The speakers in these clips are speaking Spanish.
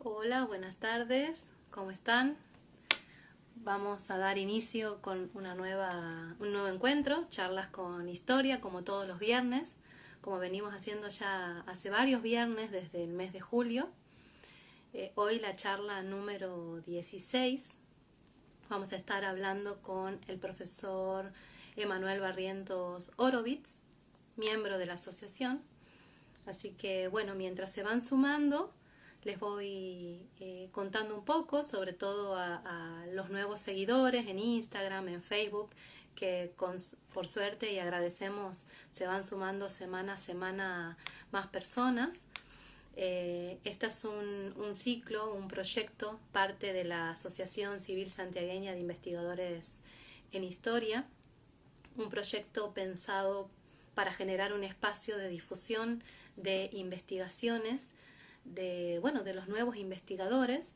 Hola, buenas tardes, ¿cómo están? Vamos a dar inicio con un nuevo encuentro, charlas con historia, como todos los viernes, como venimos haciendo ya hace varios viernes desde el mes de julio. Hoy la charla número 16. Vamos a estar hablando con el profesor Emanuel Barrientos Horowitz, miembro de la asociación. Así que bueno, mientras se van sumando, les voy contando un poco, sobre todo a los nuevos seguidores en Instagram, en Facebook, que por suerte y agradecemos se van sumando semana a semana más personas. Este es un ciclo, un proyecto, parte de la Asociación Civil Santiagueña de Investigadores en Historia, un proyecto pensado para generar un espacio de difusión de investigaciones de los nuevos investigadores,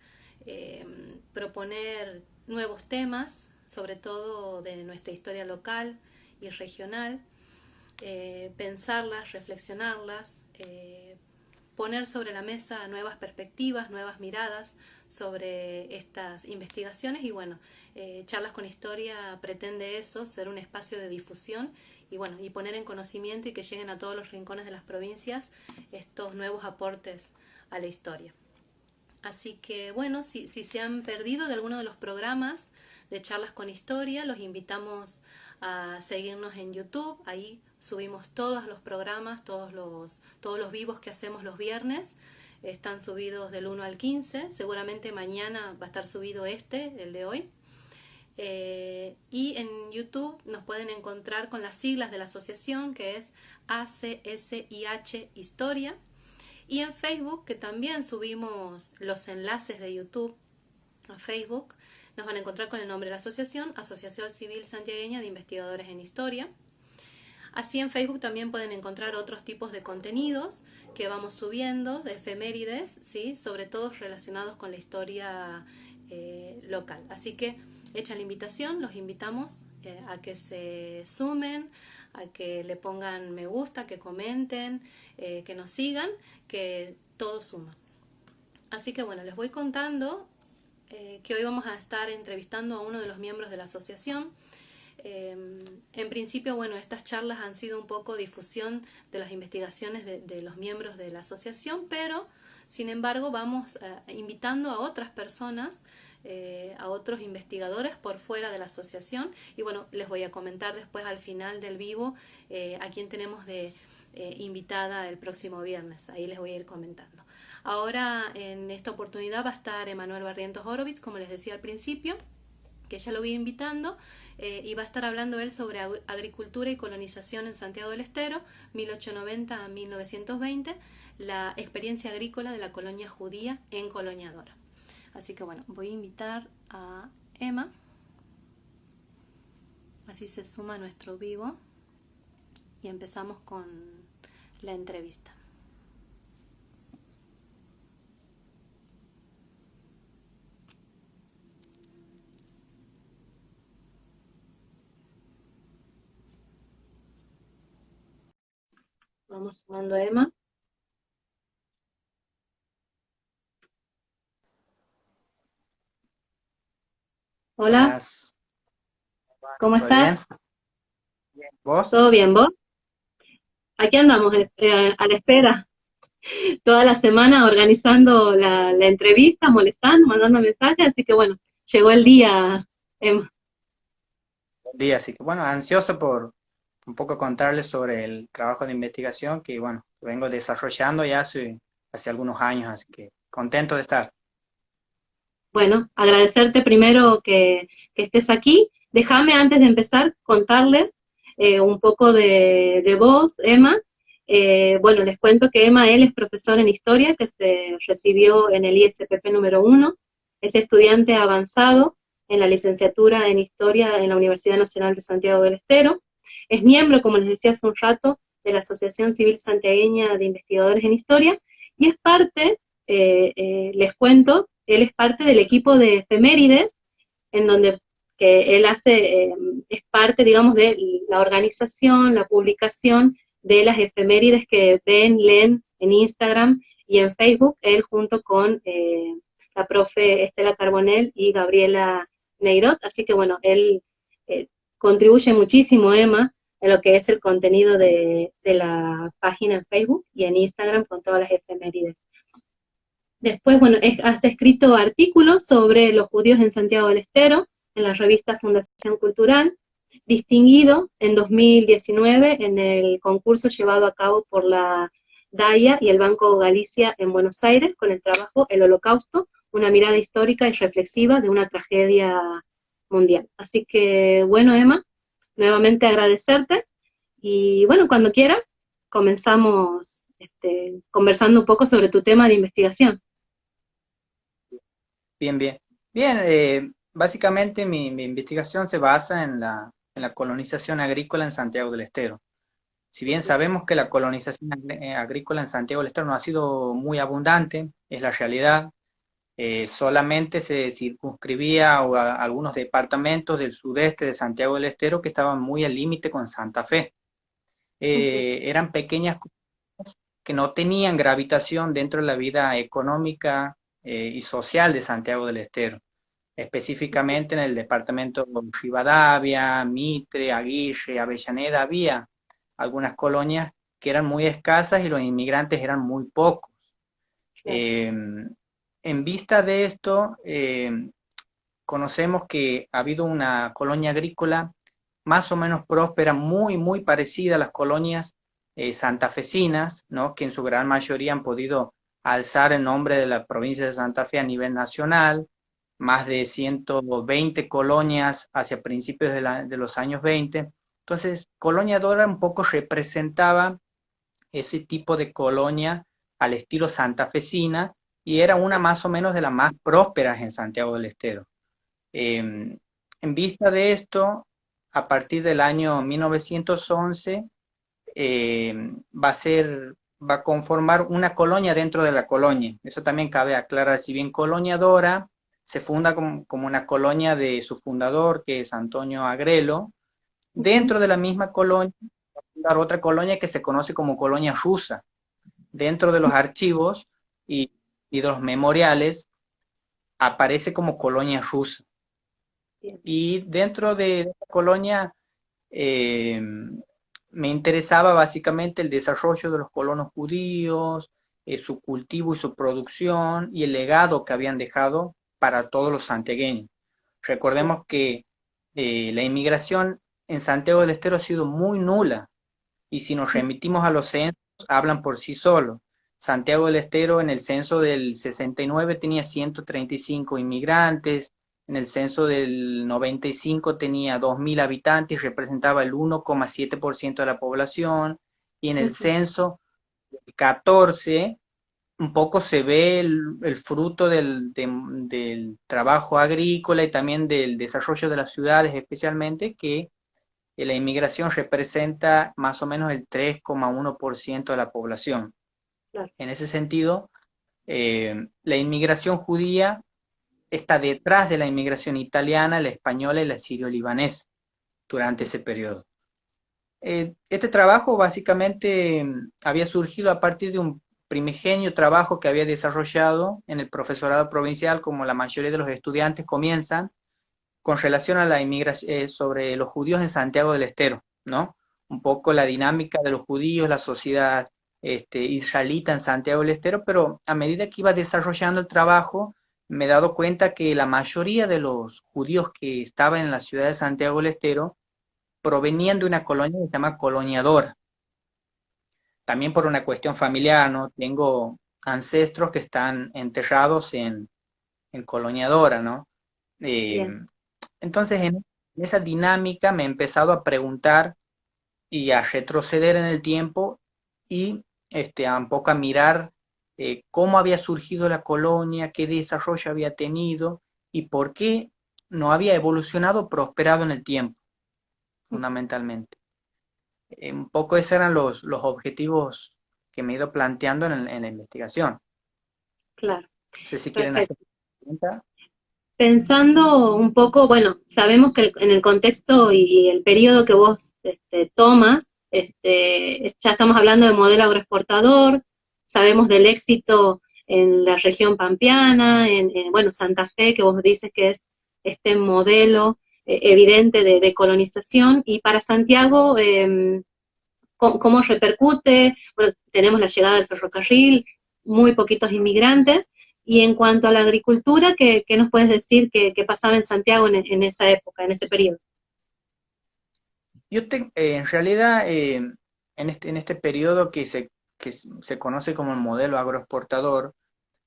proponer nuevos temas, sobre todo de nuestra historia local y regional, pensarlas, reflexionarlas, poner sobre la mesa nuevas perspectivas, nuevas miradas sobre estas investigaciones y bueno, Charlas con Historia pretende eso, ser un espacio de difusión y bueno, y poner en conocimiento y que lleguen a todos los rincones de las provincias estos nuevos aportes a la historia. Así que bueno, si se han perdido de alguno de los programas de Charlas con Historia, los invitamos a seguirnos en YouTube. Ahí subimos todos los programas, todos los vivos que hacemos los viernes. Están subidos del 1 al 15. Seguramente mañana va a estar subido el de hoy. Y en YouTube nos pueden encontrar con las siglas de la asociación, que es ACSIH Historia. Y en Facebook, que también subimos los enlaces de YouTube a Facebook, nos van a encontrar con el nombre de la asociación, Asociación Civil Santiagueña de Investigadores en Historia. Así en Facebook también pueden encontrar otros tipos de contenidos que vamos subiendo, de efemérides, ¿sí? Sobre todo relacionados con la historia local. Así que hecha la invitación, los invitamos a que se sumen, a que le pongan me gusta, que comenten, que nos sigan, que todo suma. Así que bueno, les voy contando que hoy vamos a estar entrevistando a uno de los miembros de la asociación. En principio, bueno, estas charlas han sido un poco difusión de las investigaciones de los miembros de la asociación, pero sin embargo vamos invitando a otras personas, a otros investigadores por fuera de la asociación y bueno, les voy a comentar después al final del vivo a quién tenemos de invitada el próximo viernes, ahí les voy a ir comentando. Ahora en esta oportunidad va a estar Emanuel Barrientos Horowitz, como les decía al principio, que ya lo voy invitando, y va a estar hablando él sobre agricultura y colonización en Santiago del Estero, 1890 a 1920, la experiencia agrícola de la colonia judía en Colonia Dora. Así que bueno, voy a invitar a Emma, así se suma a nuestro vivo y empezamos con la entrevista. Vamos sumando a Emma. Hola, Buenas, ¿cómo ¿todo estás? bien? ¿Vos? ¿Todo bien, vos? Aquí andamos a la espera, toda la semana organizando la entrevista, molestando, mandando mensajes, así que bueno, llegó el día, Emma. Buen día, así que bueno, ansioso por un poco contarles sobre el trabajo de investigación que bueno, vengo desarrollando ya hace algunos años, así que contento de estar. Bueno, agradecerte primero que estés aquí. Déjame antes de empezar contarles un poco de vos, Emma. Bueno, les cuento que Emma, él es profesor en historia, que se recibió en el ISPP número 1, es estudiante avanzado en la licenciatura en historia en la Universidad Nacional de Santiago del Estero, es miembro, como les decía hace un rato, de la Asociación Civil Santiagueña de Investigadores en Historia, y es parte, les cuento, él es parte del equipo de efemérides, en donde que él hace, es parte, digamos, de la organización, la publicación de las efemérides que ven, leen en Instagram y en Facebook él junto con la profe Estela Carbonell y Gabriela Neirot, así que bueno, él contribuye muchísimo, Emma, en lo que es el contenido de la página en Facebook y en Instagram con todas las efemérides. Después, bueno, has escrito artículos sobre los judíos en Santiago del Estero, en la revista Fundación Cultural, distinguido en 2019 en el concurso llevado a cabo por la DAIA y el Banco Galicia en Buenos Aires con el trabajo El Holocausto, una mirada histórica y reflexiva de una tragedia mundial. Así que, bueno, Emma, nuevamente agradecerte y, bueno, cuando quieras, comenzamos conversando un poco sobre tu tema de investigación. Bien, bien. Bien, básicamente mi investigación se basa en la colonización agrícola en Santiago del Estero. Si bien sabemos que la colonización agrícola en Santiago del Estero no ha sido muy abundante, es la realidad, solamente se circunscribía a algunos departamentos del sudeste de Santiago del Estero que estaban muy al límite con Santa Fe. Eran pequeñas comunidades que no tenían gravitación dentro de la vida económica y social de Santiago del Estero, específicamente en el departamento de Rivadavia, Mitre, Aguirre, Avellaneda, había algunas colonias que eran muy escasas y los inmigrantes eran muy pocos. Eh, en vista de esto, conocemos que ha habido una colonia agrícola más o menos próspera, muy, muy parecida a las colonias santafesinas, ¿no? Que en su gran mayoría han podido alzar el nombre de la provincia de Santa Fe a nivel nacional, más de 120 colonias hacia principios de los años 20. Entonces, Colonia Dora un poco representaba ese tipo de colonia al estilo santafesina y era una más o menos de las más prósperas en Santiago del Estero. En vista de esto, a partir del año 1911, va a conformar una colonia dentro de la colonia. Eso también cabe aclarar, si bien Colonia Dora se funda como una colonia de su fundador, que es Antonio Agrelo, dentro de la misma colonia va a fundar otra colonia que se conoce como Colonia Rusa. Dentro de los archivos y de los memoriales aparece como Colonia Rusa. Y dentro de esta colonia me interesaba básicamente el desarrollo de los colonos judíos, su cultivo y su producción y el legado que habían dejado para todos los santiagueños. Recordemos que la inmigración en Santiago del Estero ha sido muy nula y si nos remitimos a los censos, hablan por sí solos. Santiago del Estero en el censo del 69 tenía 135 inmigrantes, en el censo del 95 tenía 2.000 habitantes y representaba el 1,7% de la población, y en el censo del 14 un poco se ve el fruto del trabajo agrícola y también del desarrollo de las ciudades especialmente, que la inmigración representa más o menos el 3,1% de la población. Claro. En ese sentido, la inmigración judía está detrás de la inmigración italiana, la española y la sirio-libanesa durante ese periodo. Este trabajo básicamente había surgido a partir de un primigenio trabajo que había desarrollado en el profesorado provincial, como la mayoría de los estudiantes comienzan, con relación a la inmigración, sobre los judíos en Santiago del Estero, ¿no? Un poco la dinámica de los judíos, la sociedad israelita en Santiago del Estero, pero a medida que iba desarrollando el trabajo, me he dado cuenta que la mayoría de los judíos que estaban en la ciudad de Santiago del Estero provenían de una colonia que se llama Colonia Dora. También por una cuestión familiar, ¿no? Tengo ancestros que están enterrados en Colonia Dora, ¿no? Entonces, en esa dinámica me he empezado a preguntar y a retroceder en el tiempo y a un poco a mirar cómo había surgido la colonia, qué desarrollo había tenido y por qué no había evolucionado, prosperado en el tiempo, fundamentalmente. Un poco esos eran los objetivos que me he ido planteando en la investigación. Claro. No sé si quieren hacer pregunta. Pensando un poco, bueno, sabemos que en el contexto y el periodo que vos tomas, ya estamos hablando de modelo agroexportador, sabemos del éxito en la región pampeana, bueno, Santa Fe, que vos dices que es este modelo evidente de colonización, y para Santiago, cómo repercute. Bueno, tenemos la llegada del ferrocarril, muy poquitos inmigrantes, y en cuanto a la agricultura, ¿qué nos puedes decir que pasaba en Santiago en esa época, en ese periodo? En realidad, en este periodo que se conoce como el modelo agroexportador,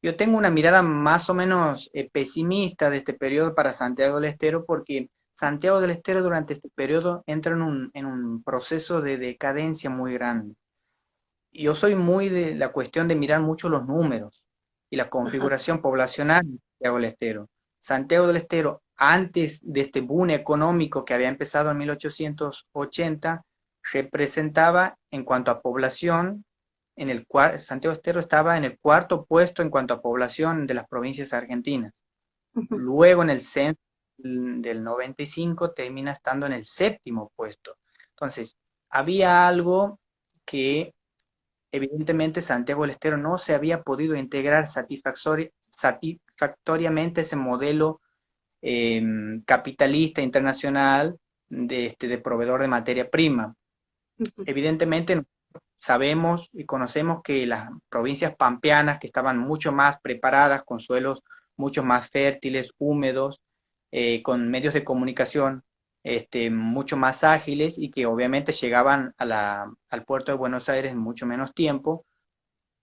yo tengo una mirada más o menos pesimista de este periodo para Santiago del Estero, porque Santiago del Estero durante este periodo entra en un proceso de decadencia muy grande. Yo soy muy de la cuestión de mirar mucho los números y la Ajá. configuración poblacional de Santiago del Estero. Santiago del Estero, antes de este boom económico que había empezado en 1880, representaba en cuanto a población, Santiago del Estero estaba en el cuarto puesto en cuanto a población de las provincias argentinas. Ujú. Luego en el censo del 95 termina estando en el séptimo puesto. Entonces, había algo que evidentemente Santiago del Estero no se había podido integrar satisfactoriamente ese modelo capitalista internacional de proveedor de materia prima. Ujú. Evidentemente sabemos y conocemos que las provincias pampeanas, que estaban mucho más preparadas, con suelos mucho más fértiles, húmedos, con medios de comunicación mucho más ágiles y que obviamente llegaban al puerto de Buenos Aires en mucho menos tiempo,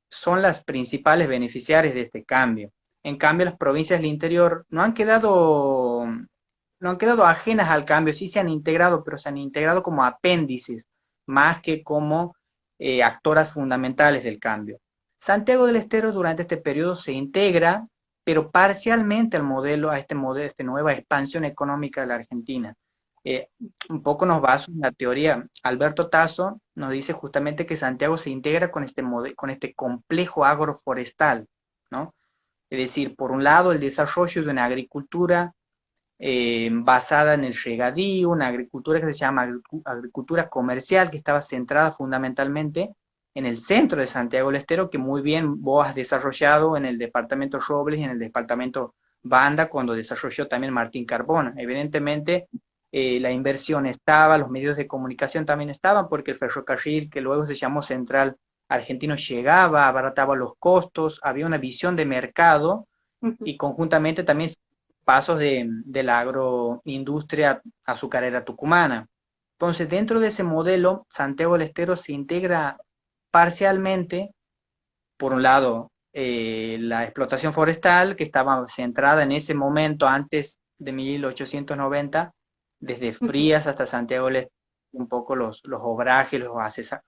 son las principales beneficiarias de este cambio. En cambio, las provincias del interior no han quedado ajenas al cambio, sí se han integrado, pero se han integrado como apéndices, más que como actoras fundamentales del cambio. Santiago del Estero durante este periodo se integra, pero parcialmente a este modelo, a esta nueva expansión económica de la Argentina. Eh, un poco nos basa en la teoría. Alberto Tasso nos dice justamente que Santiago se integra con este complejo agroforestal, ¿no? Es decir, por un lado, el desarrollo de una agricultura basada en el regadío, una agricultura que se llama agricultura comercial, que estaba centrada fundamentalmente en el centro de Santiago del Estero, que muy bien vos has desarrollado en el departamento Robles y en el departamento Banda, cuando desarrolló también Martín Carbona. Evidentemente, la inversión estaba, los medios de comunicación también estaban, porque el ferrocarril, que luego se llamó Central Argentino, llegaba, abarataba los costos, había una visión de mercado Ujú. y conjuntamente también pasos de la agroindustria azucarera tucumana. Entonces, dentro de ese modelo, Santiago del Estero se integra parcialmente, por un lado, la explotación forestal, que estaba centrada en ese momento antes de 1890, desde Ujú. Frías hasta Santiago del Estero, un poco los obrajes,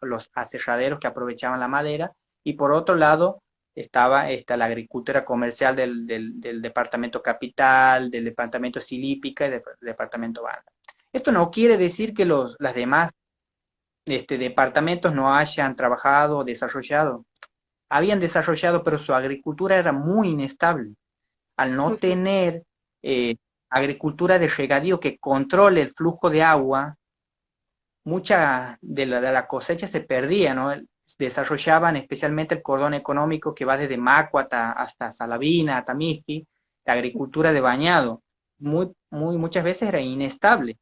los aserraderos que aprovechaban la madera, y por otro lado estaba la agricultura comercial del departamento Capital, del departamento Silípica y del departamento Banda. Esto no quiere decir que las demás departamentos no hayan trabajado o desarrollado. Habían desarrollado, pero su agricultura era muy inestable. Al no Ujú. tener agricultura de regadío que controle el flujo de agua, mucha de la cosecha se perdía, ¿no? Desarrollaban especialmente el cordón económico que va desde Macua hasta Salavina, Tamisqui, la agricultura de bañado. Muchas veces era inestable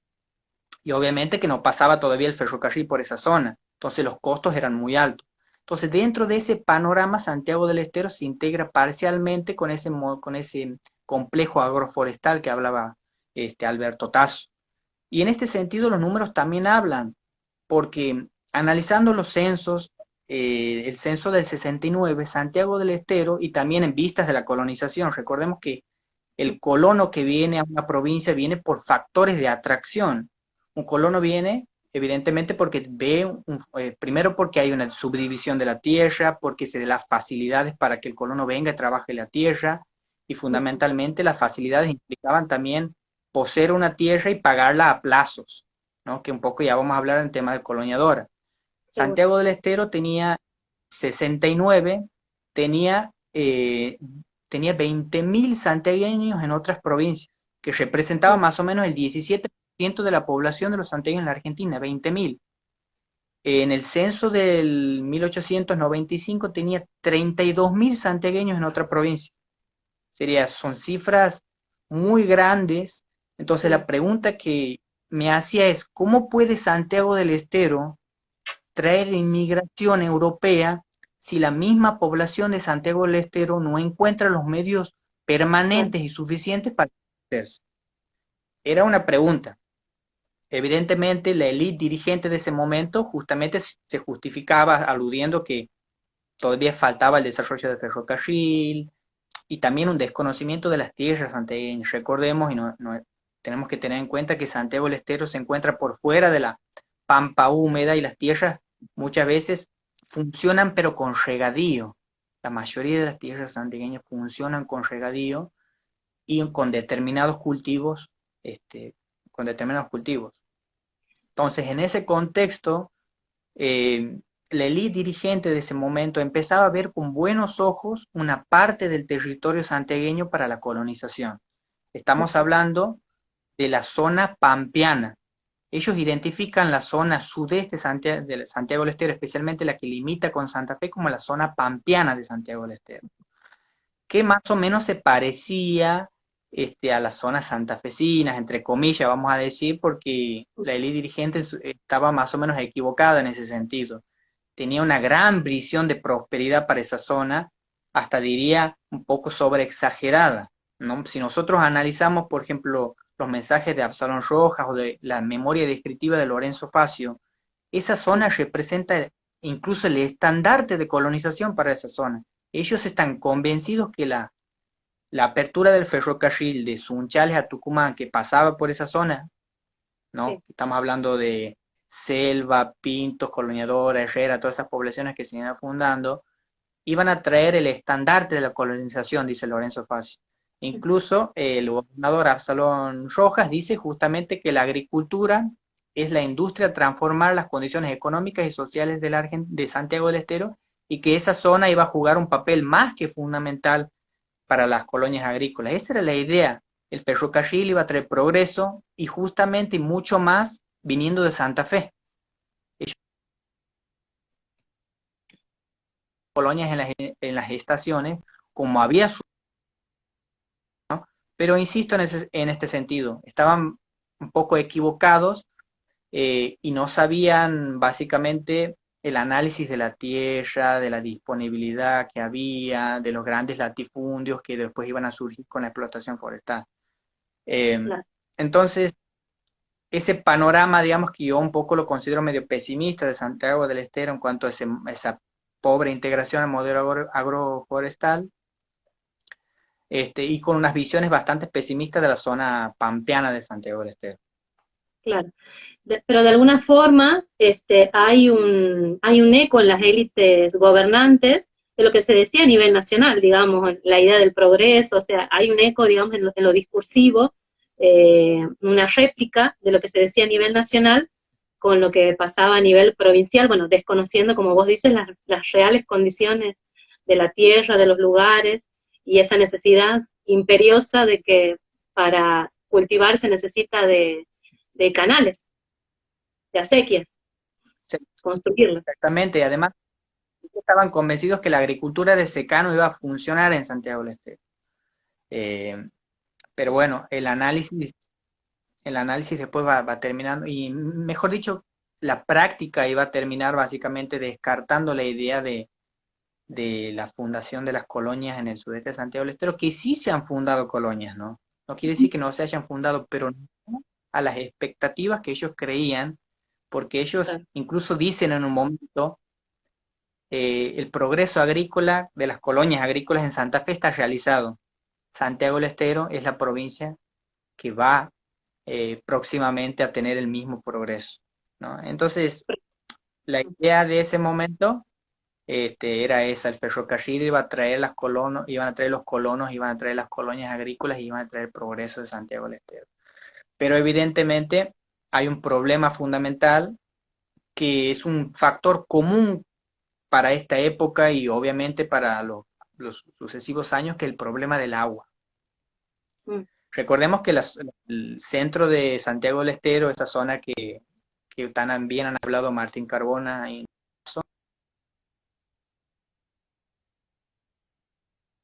y obviamente que no pasaba todavía el ferrocarril por esa zona, entonces los costos eran muy altos. Entonces, dentro de ese panorama, Santiago del Estero se integra parcialmente con ese complejo agroforestal que hablaba Alberto Tasso. Y en este sentido los números también hablan, porque analizando los censos, el censo del 69, Santiago del Estero, y también en vistas de la colonización, recordemos que el colono que viene a una provincia viene por factores de atracción. Un colono viene, evidentemente, porque primero porque hay una subdivisión de la tierra, porque se den las facilidades para que el colono venga y trabaje la tierra, y Ujú. fundamentalmente las facilidades implicaban también poseer una tierra y pagarla a plazos, ¿no? Que un poco ya vamos a hablar en tema de coloniadora. Seguro. Santiago del Estero tenía 69, tenía, eh, tenía 20.000 santiagueños en otras provincias, que representaban Ujú. más o menos el 17% de la población de los santiagueños en la Argentina, 20.000. En el censo del 1895 tenía 32.000 santiagueños en otra provincia. Son cifras muy grandes. Entonces Sí, la pregunta que me hacía es, ¿cómo puede Santiago del Estero traer inmigración europea si la misma población de Santiago del Estero no encuentra los medios claro, permanentes y suficientes para hacerse? Era una pregunta. Evidentemente, la élite dirigente de ese momento justamente se justificaba aludiendo que todavía faltaba el desarrollo del ferrocarril y también un desconocimiento de las tierras santiagueñas. Recordemos y tenemos que tener en cuenta que Santiago del Estero se encuentra por fuera de la pampa húmeda y las tierras muchas veces funcionan pero con regadío. La mayoría de las tierras santiagueñas funcionan con regadío y con determinados cultivos. Entonces, en ese contexto, eh, la élite dirigente de ese momento empezaba a ver con buenos ojos una parte del territorio santiagueño para la colonización. Estamos ujú, hablando de la zona pampeana. Ellos identifican la zona sudeste de Santiago del Estero, especialmente la que limita con Santa Fe, como la zona pampeana de Santiago del Estero, que más o menos se parecía a las zonas santafesinas, entre comillas, vamos a decir, porque la élite dirigente estaba más o menos equivocada en ese sentido. Tenía una gran visión de prosperidad para esa zona, hasta diría un poco sobreexagerada, ¿no? Si nosotros analizamos, por ejemplo, los mensajes de Absalón Rojas o de la memoria descriptiva de Lorenzo Facio, esa zona sí, representa incluso el estandarte de colonización para esa zona. Ellos están convencidos que la apertura del ferrocarril de Sunchales a Tucumán que pasaba por esa zona, ¿no? sí, Estamos hablando de Selva, Pintos, Coloniadora, Herrera, todas esas poblaciones que se iban fundando, iban a traer el estandarte de la colonización, dice Lorenzo Facio. ujú, Incluso el gobernador Absalón Rojas dice justamente que la agricultura es la industria a transformar las condiciones económicas y sociales de Santiago del Estero y que esa zona iba a jugar un papel más que fundamental para las colonias agrícolas. Esa era la idea. El ferrocarril iba a traer progreso y justamente mucho más viniendo de Santa Fe. Ellos colonias en las estaciones, como había pero insisto en este sentido, estaban un poco equivocados y no sabían básicamente el análisis de la tierra, de la disponibilidad que había, de los grandes latifundios que después iban a surgir con la explotación forestal. Eh, claro. entonces, ese panorama, digamos que yo un poco lo considero medio pesimista de Santiago del Estero en cuanto a esa pobre integración al modelo agroforestal, y con unas visiones bastante pesimistas de la zona pampeana de Santiago del Estero. Claro. Pero de alguna forma hay un eco en las élites gobernantes de lo que se decía a nivel nacional, digamos, la idea del progreso, o sea, hay un eco, digamos, en lo discursivo, una réplica de lo que se decía a nivel nacional con lo que pasaba a nivel provincial, bueno, desconociendo, como vos dices, las reales condiciones de la tierra, de los lugares, y esa necesidad imperiosa de que para cultivar se necesita de canales, de acequias, Sí, construirlas. exactamente, y además estaban convencidos que la agricultura de secano iba a funcionar en Santiago del Estero. Eh, pero bueno, el análisis después va terminando, y mejor dicho, la práctica iba a terminar básicamente descartando la idea de la fundación de las colonias en el sudeste de Santiago del Estero, que sí se han fundado colonias, ¿no? No quiere decir que no se hayan fundado, pero no a las expectativas que ellos creían, porque ellos Claro, incluso dicen en un momento, el progreso agrícola de las colonias agrícolas en Santa Fe está realizado. Santiago del Estero es la provincia que va próximamente a tener el mismo progreso, ¿no? Entonces, la idea de ese momento era esa: el ferrocarril iba a traer iban a traer los colonos, iban a traer las colonias agrícolas y iban a traer progreso de Santiago del Estero. Pero evidentemente hay un problema fundamental que es un factor común para esta época y obviamente para los sucesivos años, que es el problema del agua. mm, Recordemos que el centro de Santiago del Estero, esa zona que que también han hablado Martín Carbona y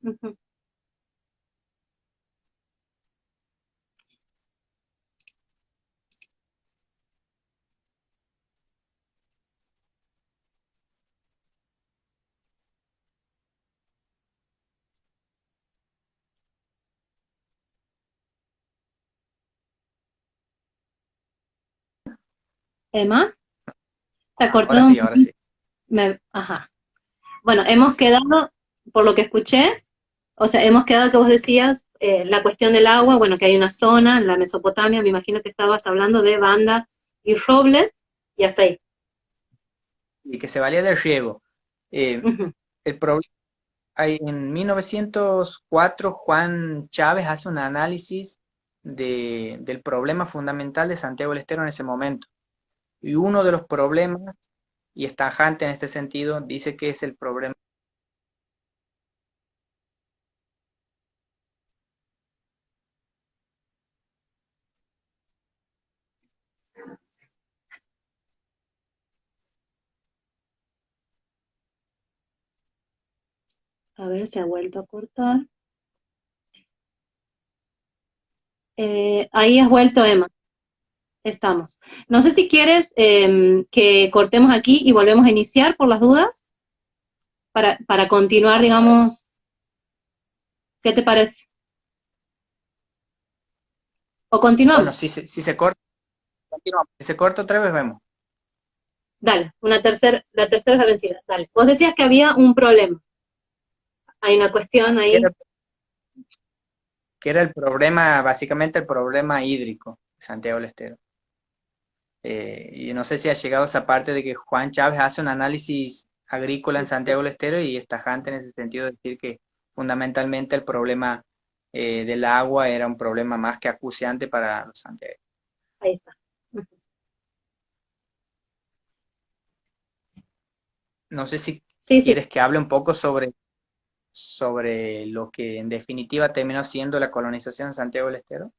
Ujú. Emma, se cortó ahora un sí, ahora poquito. sí. Ajá. Bueno, hemos quedado, por lo que escuché, o sea, hemos quedado que vos decías la cuestión del agua, bueno, que hay una zona en la Mesopotamia, me imagino que estabas hablando de Banda y Robles, y hasta ahí. Y que se valía del riego. Eh, Ujú. el problema, en 1904 Juan Chávez hace un análisis del problema fundamental de Santiago del Estero en ese momento. Y uno de los problemas, y es tajante en este sentido, dice que es el problema. A ver, se ha vuelto a cortar. Ahí has vuelto, Emma. Estamos. No sé si quieres que cortemos aquí y volvemos a iniciar por las dudas, para continuar, digamos, ¿qué te parece? O Bueno, continuamos. si se corta, continuamos. Si se corta otra vez, vemos. Dale, la tercera es la vencida. Dale. Vos decías que había un problema. Hay una cuestión ¿Qué ahí. era, qué era el problema, básicamente el problema hídrico de Santiago del Estero? Y no sé si ha llegado a esa parte de que Juan Chávez hace un análisis agrícola en Santiago del Estero y es tajante en ese sentido de decir que fundamentalmente el problema del agua era un problema más que acuciante para los santiagueños. Ahí está. Ujú. No sé si Sí, sí. quieres que hable un poco sobre lo que en definitiva terminó siendo la colonización en Santiago del Estero.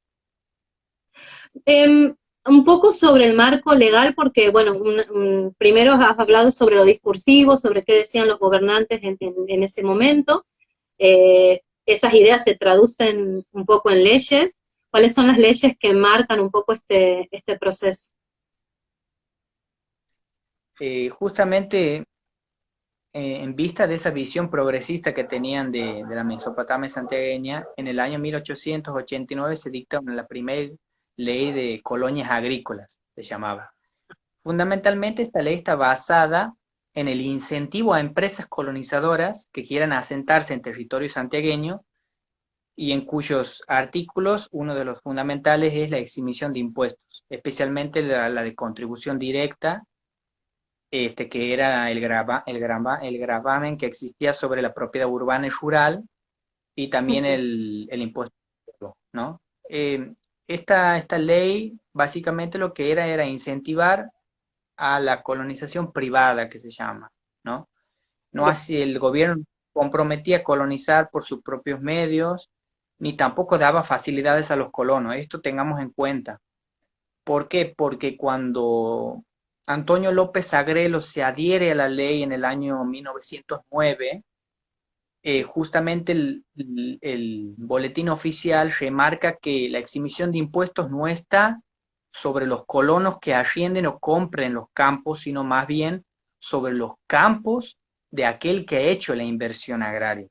Eh, un poco sobre el marco legal, porque, bueno, primero has hablado sobre lo discursivo, sobre qué decían los gobernantes en ese momento. Esas ideas se traducen un poco en leyes. ¿Cuáles son las leyes que marcan un poco este proceso? Justamente en vista de esa visión progresista que tenían de la Mesopotamia santiagueña, en el año 1889 se dicta la primera ley de colonias agrícolas, se llamaba. Fundamentalmente esta ley está basada en el incentivo a empresas colonizadoras que quieran asentarse en territorio santiagueño y en cuyos artículos uno de los fundamentales es la exhibición de impuestos, especialmente la de contribución directa, que era el gravamen que existía sobre la propiedad urbana y rural, y también Ujú. el impuesto, ¿no? Esta ley básicamente lo que era incentivar a la colonización privada, que se llama, ¿no? No Bien, así el gobierno comprometía a colonizar por sus propios medios, ni tampoco daba facilidades a los colonos. Esto tengamos en cuenta. ¿Por qué? Porque cuando Antonio López Agrelo se adhiere a la ley en el año 1909, justamente el boletín oficial remarca que la exhibición de impuestos no está sobre los colonos que arrienden o compren los campos, sino más bien sobre los campos de aquel que ha hecho la inversión agraria.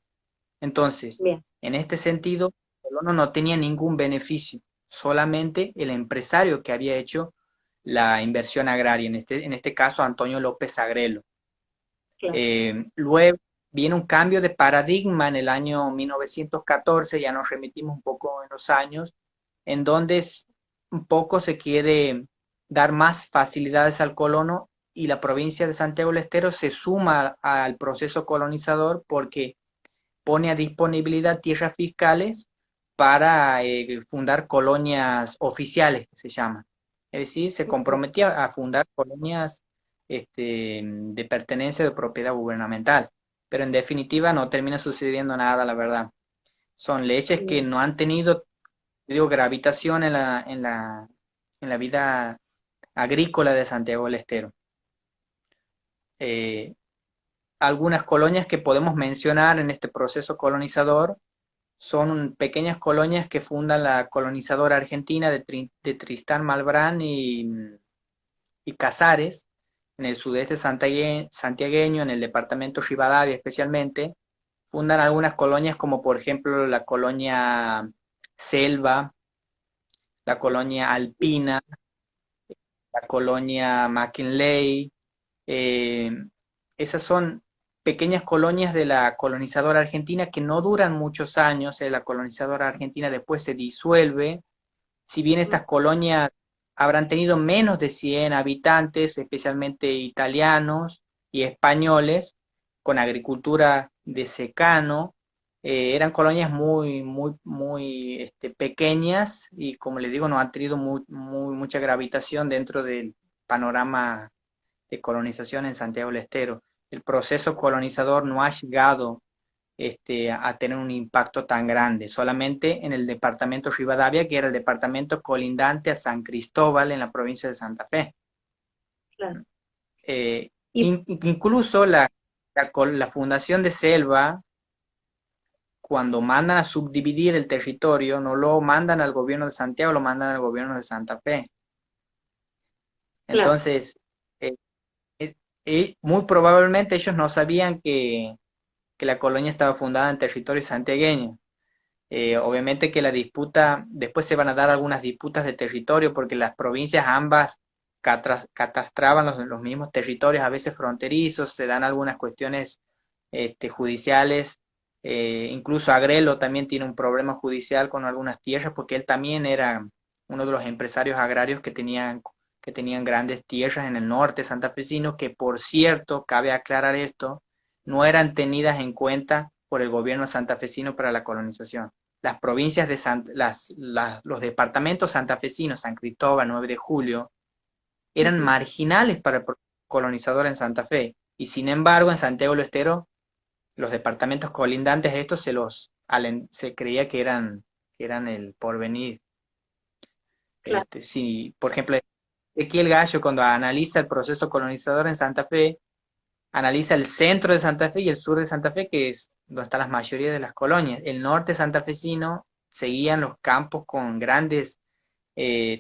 Entonces, bien, en este sentido, el colono no tenía ningún beneficio, solamente el empresario que había hecho la inversión agraria, en este caso Antonio López Agrelo. claro. Luego viene un cambio de paradigma en el año 1914, ya nos remitimos un poco en los años, en donde un poco se quiere dar más facilidades al colono y la provincia de Santiago del Estero se suma al proceso colonizador porque pone a disponibilidad tierras fiscales para fundar colonias oficiales, que se llaman. Es decir, se Ujú. comprometía a fundar colonias de pertenencia de propiedad gubernamental, pero en definitiva no termina sucediendo nada, la verdad. Son leyes que Bien, no han tenido, digo, gravitación en la vida agrícola de Santiago del Estero. Eh, Algunas colonias que podemos mencionar en este proceso colonizador son pequeñas colonias que fundan la colonizadora argentina de Tristán Malbrán y Casares, en el sudeste santiagueño, en el departamento Rivadavia especialmente. Fundan algunas colonias como por ejemplo la colonia Selva, la colonia Alpina, la colonia McKinley. eh, Esas son pequeñas colonias de la colonizadora argentina que no duran muchos años. La colonizadora argentina después se disuelve. Si bien estas colonias habrán tenido menos de 100 habitantes, especialmente italianos y españoles, con agricultura de secano, eran colonias muy pequeñas y, como les digo, no han tenido mucha gravitación dentro del panorama de colonización en Santiago del Estero. El proceso colonizador no ha llegado a tener un impacto tan grande, solamente en el departamento Rivadavia, que era el departamento colindante a San Cristóbal en la provincia de Santa Fe. Claro. Y Incluso la fundación de Selva, cuando mandan a subdividir el territorio, no lo mandan al gobierno de Santiago, lo mandan al gobierno de Santa Fe. claro, Entonces, eh, muy probablemente ellos no sabían que la colonia estaba fundada en territorio santiagueño. Obviamente que la disputa, después se van a dar algunas disputas de territorio porque las provincias ambas catastraban los mismos territorios, a veces fronterizos, se dan algunas cuestiones judiciales. Incluso Agrelo también tiene un problema judicial con algunas tierras porque él también era uno de los empresarios agrarios que tenían grandes tierras en el norte santafesino, que por cierto, cabe aclarar esto, no eran tenidas en cuenta por el gobierno santafesino para la colonización. Las provincias de los departamentos santafesinos, San Cristóbal, 9 de Julio, eran ujú, marginales para el colonizador en Santa Fe. Y sin embargo, en Santiago del Estero, los departamentos colindantes a estos se creía que eran el porvenir. claro, Si, por ejemplo, Ezequiel Gallo, cuando analiza el proceso colonizador en Santa Fe, analiza el centro de Santa Fe y el sur de Santa Fe, que es donde están las mayorías de las colonias. El norte santafesino seguían los campos con grandes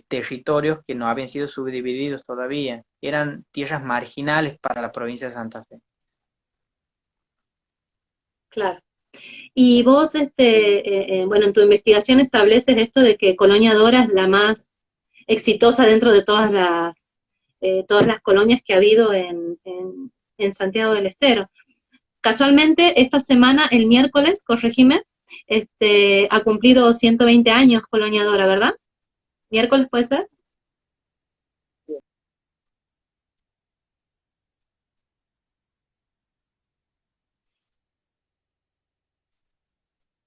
territorios que no habían sido subdivididos todavía. Eran tierras marginales para la provincia de Santa Fe. claro. Y vos, bueno, en tu investigación estableces esto de que Colonia Dora es la más exitosa dentro de todas las colonias que ha habido en Santiago del Estero. Casualmente, esta semana, el miércoles, corregime, ha cumplido 120 años Colonia Dora, ¿verdad? ¿Miércoles puede ser?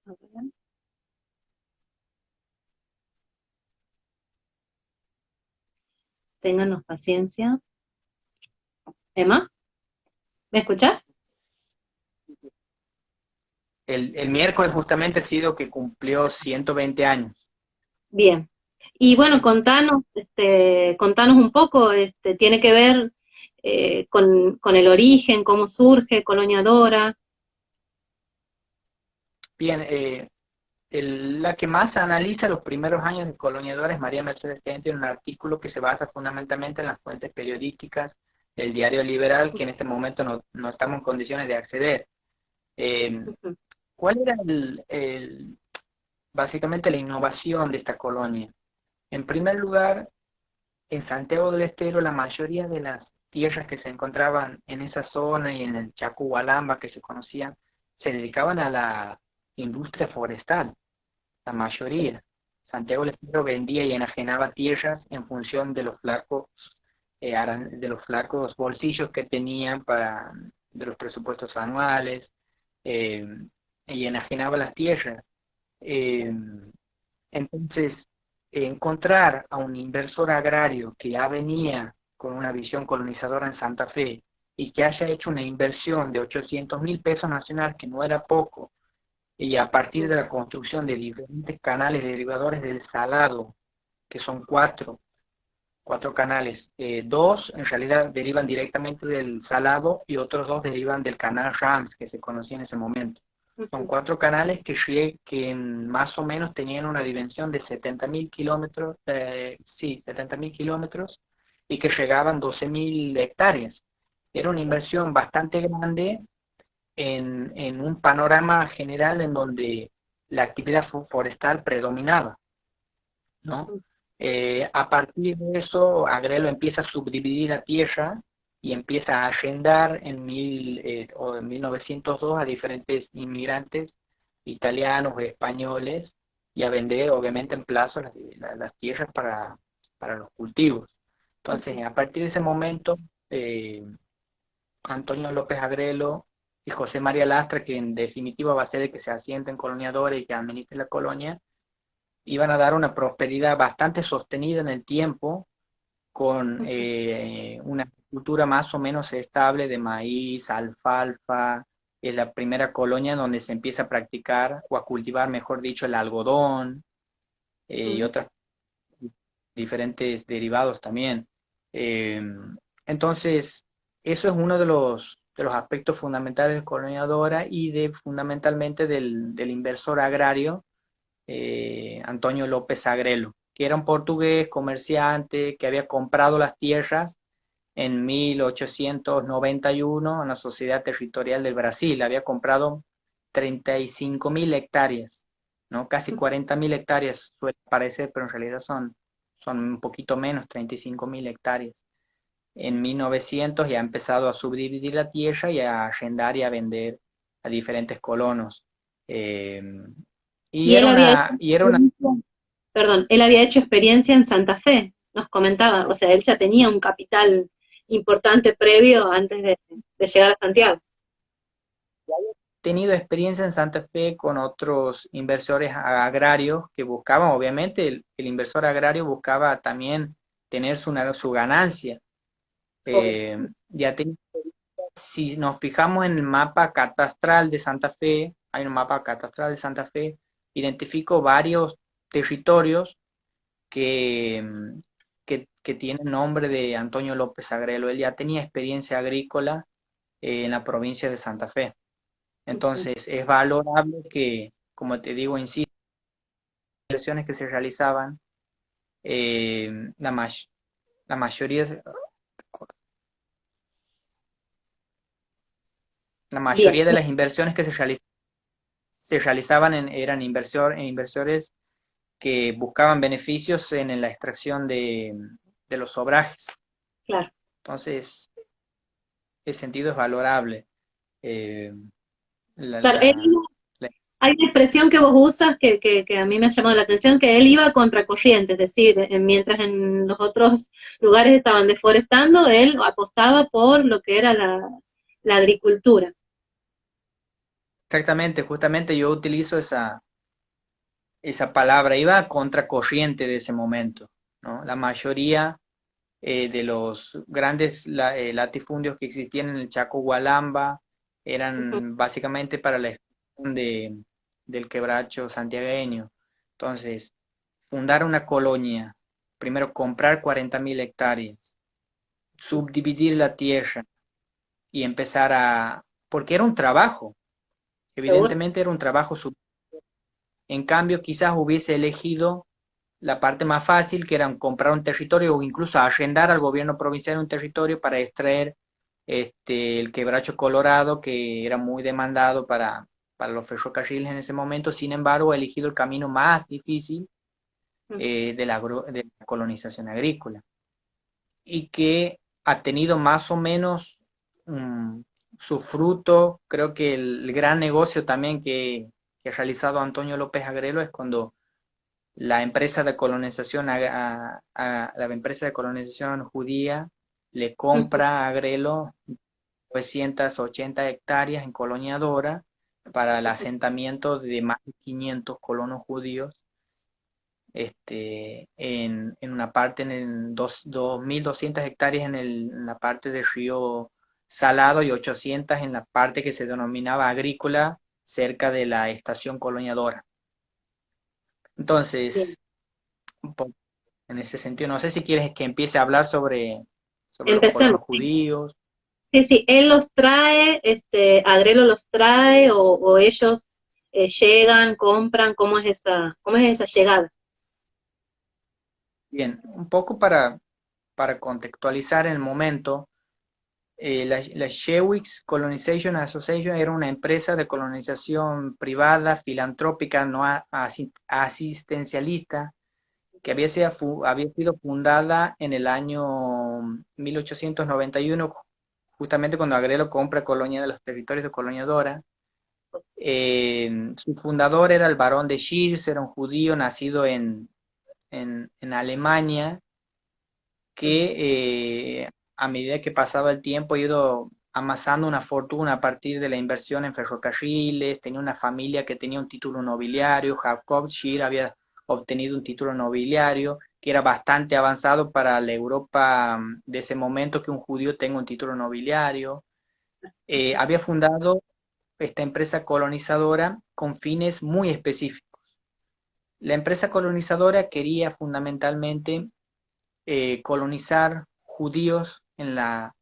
A ver, ténganos paciencia. Emma, ¿me escuchás? El miércoles justamente ha sido que cumplió 120 años. Bien. Y bueno, Sí. contanos un poco, tiene que ver con el origen, cómo surge Colonia Dora. Bien, la que más analiza los primeros años de Coloniador es María Mercedes Ten, tiene un artículo que se basa fundamentalmente en las fuentes periodísticas del Diario Liberal, que en este momento no estamos en condiciones de acceder. Eh, Ujú, ¿Cuál era básicamente la innovación de esta colonia? En primer lugar, en Santiago del Estero, la mayoría de las tierras que se encontraban en esa zona y en el Chacualamba que se conocían, se dedicaban a la industria forestal, la sí, mayoría. Santiago del Estero vendía y enajenaba tierras en función de los flacos bolsillos que tenían de los presupuestos anuales, eh, y enajenaba las tierras. Eh, entonces, encontrar a un inversor agrario que ya venía con una visión colonizadora en Santa Fe y que haya hecho una inversión de 800.000 pesos nacionales, que no era poco, y a partir de la construcción de diferentes canales derivadores del salado, que son 4, 4 canales. Dos en realidad derivan directamente del Salado y otros dos derivan del canal Rams, que se conocía en ese momento. Son 4 canales que más o menos tenían una dimensión de 70.000 kilómetros, sí, 70.000 kilómetros, y que llegaban 12.000 hectáreas. Era una inversión bastante grande en un panorama general en donde la actividad forestal predominaba, ¿no? A partir de eso, Agrelo empieza a subdividir la tierra y empieza a arrendar en 1902 a diferentes inmigrantes italianos o españoles y a vender, obviamente, en plazo las tierras para los cultivos. Entonces, a partir de ese momento, eh, Antonio López Agrelo y José María Lastra, que en definitiva va a ser el que se asiente en Colonia Dora y que administre la colonia, iban a dar una prosperidad bastante sostenida en el tiempo, con una cultura más o menos estable de maíz, alfalfa. Es la primera colonia donde se empieza a practicar o a cultivar, mejor dicho, el algodón y otros diferentes derivados también. Eh, entonces, eso es uno de los aspectos fundamentales de Colonia Dora y fundamentalmente del inversor agrario Antonio López Agrelo, que era un portugués comerciante que había comprado las tierras en 1891 en la Sociedad Territorial del Brasil. Había comprado 35.000 hectáreas, ¿no? Casi 40.000 hectáreas suele parecer, pero en realidad son un poquito menos, 35.000 hectáreas. En 1900 ya ha empezado a subdividir la tierra y a arrendar y a vender a diferentes colonos. Eh, y Y él era había una, y era una perdón, él había hecho experiencia en Santa Fe, nos comentaba, o sea, él ya tenía un capital importante previo antes de llegar a Santiago. tenido experiencia en Santa Fe con otros inversores agrarios que buscaban, obviamente, el inversor agrario buscaba también tener su ganancia. Obvio. Ya si nos fijamos en el mapa catastral de Santa Fe, hay un mapa catastral de Santa Fe, identifico varios territorios que, que tienen nombre de Antonio López Agrelo. Él ya tenía experiencia agrícola en la provincia de Santa Fe. Entonces, es valorable que, como te digo, insisto, las inversiones que se realizaban, eh, la, ma la mayoría, la Bien, mayoría de las inversiones que se realizaban eran inversores que buscaban beneficios en la extracción de los obrajes. claro. Entonces, ese sentido es valorable. Eh, la, Claro, él la, la, hay una expresión que vos usas que a mí me ha llamado la atención, que él iba contra corriente, es decir, mientras en los otros lugares estaban deforestando, él apostaba por lo que era la agricultura. exactamente, justamente yo utilizo esa palabra, iba a contracorriente de ese momento, ¿no? La mayoría de los grandes latifundios que existían en el Chaco Hualamba Ujú. eran básicamente para la extracción del quebracho santiagueño. Entonces, fundar una colonia, primero comprar 40.000 hectáreas, subdividir la tierra y empezar porque era un trabajo, Seguro. evidentemente era un trabajo. En cambio, quizás hubiese elegido la parte más fácil, que era comprar un territorio o incluso arrendar al gobierno provincial un territorio para extraer el quebracho colorado, que era muy demandado para los ferrocarriles en ese momento. Sin embargo, ha elegido el camino más difícil de la colonización agrícola y que ha tenido más o menos su fruto. Creo que el gran negocio también que ha realizado Antonio López Agrelo es cuando la empresa de colonización la empresa de colonización judía le Ujú. compra a Agrelo 980 hectáreas en Colonia Dora para el asentamiento de más de 500 colonos judíos, en una parte, 2.200 hectáreas en la parte del río Salado y 800 en la parte que se denominaba agrícola cerca de la estación Colonia Dora. Bien. Entonces, en ese sentido. No sé si quieres que empiece a hablar sobre los Empecemos. colonos judíos. Sí, sí, él los trae, Agrelo los trae o ellos llegan, compran, cómo es esa llegada? Bien, un poco para contextualizar el momento, la Shewix Colonization Association era una empresa de colonización privada, filantrópica, no asistencialista, que había sido fundada en el año 1891, justamente cuando Agrelo compra Colonia de los territorios de Colonia Dora. Su fundador era el barón de Shears, era un judío nacido en Alemania, que a medida que pasaba el tiempo ha ido amasando una fortuna a partir de la inversión en ferrocarriles, tenía una familia que tenía un título nobiliario, Jacob Scheer había obtenido un título nobiliario que era bastante avanzado para la Europa de ese momento que un judío tenga un título nobiliario. Había fundado esta empresa colonizadora con fines muy específicos. La empresa colonizadora quería fundamentalmente colonizar judíos en la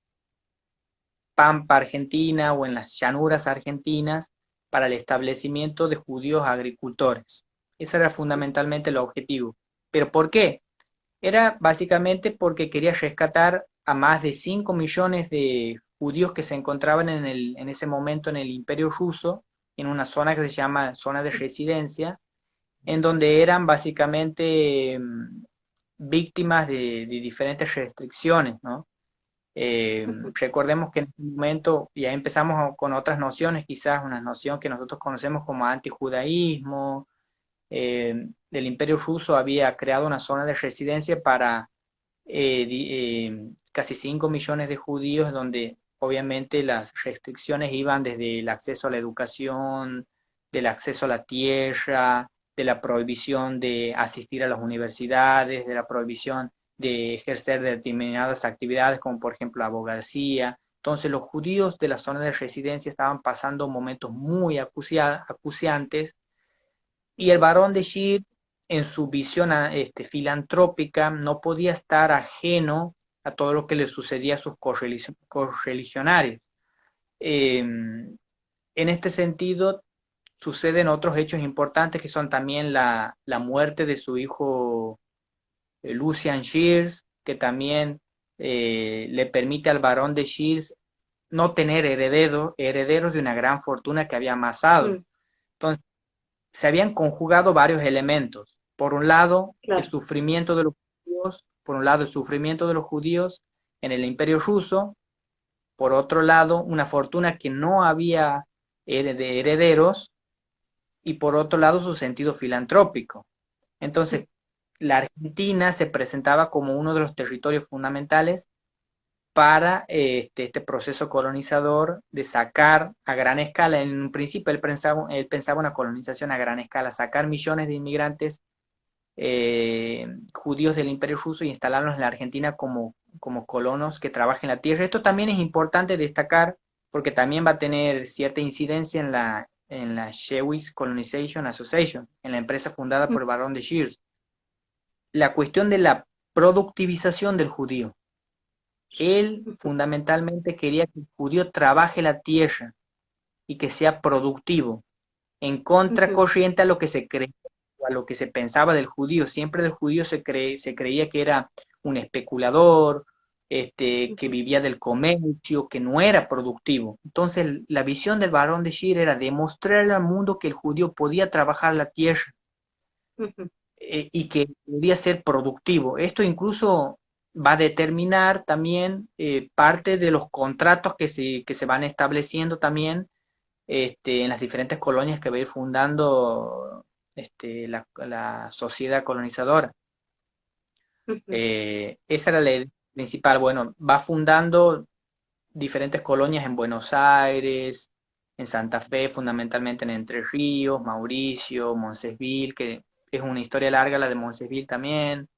Pampa Argentina o en las llanuras argentinas para el establecimiento de judíos agricultores. Ese era fundamentalmente el objetivo. ¿Pero por qué? Era básicamente porque quería rescatar a más de 5 millones de judíos que se encontraban en ese momento en el Imperio Ruso, en una zona que se llama zona de residencia, en donde eran básicamente víctimas de diferentes restricciones, ¿no? Recordemos que en este momento ya empezamos con otras nociones, quizás una noción que nosotros conocemos como antijudaísmo. El Imperio Ruso había creado una zona de residencia para casi 5 millones de judíos, donde obviamente las restricciones iban desde el acceso a la educación, del acceso a la tierra, de la prohibición de asistir a las universidades, de la prohibición de ejercer determinadas actividades como por ejemplo la abogacía. Entonces los judíos de la zona de residencia estaban pasando momentos muy acuciantes y el barón de Sheer, en su visión filantrópica, no podía estar ajeno a todo lo que le sucedía a sus correligionarios. En este sentido, suceden otros hechos importantes que son también la muerte de su hijo Lucian Shears, que también le permite al barón de Shears no tener herederos de una gran fortuna que había amasado. Mm, Entonces, se habían conjugado varios elementos. Por un lado, el claro. sufrimiento de los judíos, por un lado, el sufrimiento de los judíos en el Imperio Ruso, por otro lado, una fortuna que no había de herederos, y por otro lado, su sentido filantrópico. Entonces, la Argentina se presentaba como uno de los territorios fundamentales para este proceso colonizador de sacar a gran escala. En un principio él pensaba una colonización a gran escala, sacar millones de inmigrantes judíos del Imperio Ruso y instalarlos en la Argentina como colonos que trabajen la tierra. Esto también es importante destacar porque también va a tener cierta incidencia en la Jewish Colonization Association, en la empresa fundada por el barón de Shears. La cuestión de la productivización del judío. Él fundamentalmente quería que el judío trabaje la tierra y que sea productivo, en contracorriente a lo que se creía, a lo que se pensaba del judío. Siempre del judío se creía que era un especulador, que vivía del comercio, que no era productivo. Entonces la visión del barón de Sheer era demostrarle al mundo que el judío podía trabajar la tierra y que podía ser productivo. Esto incluso va a determinar también parte de los contratos que se van estableciendo también en las diferentes colonias que va a ir fundando la sociedad colonizadora. Esa era la idea principal. Bueno, va fundando diferentes colonias en Buenos Aires, en Santa Fe, fundamentalmente en Entre Ríos, Mauricio, Moncesville, que es una historia larga la de Moncesville también.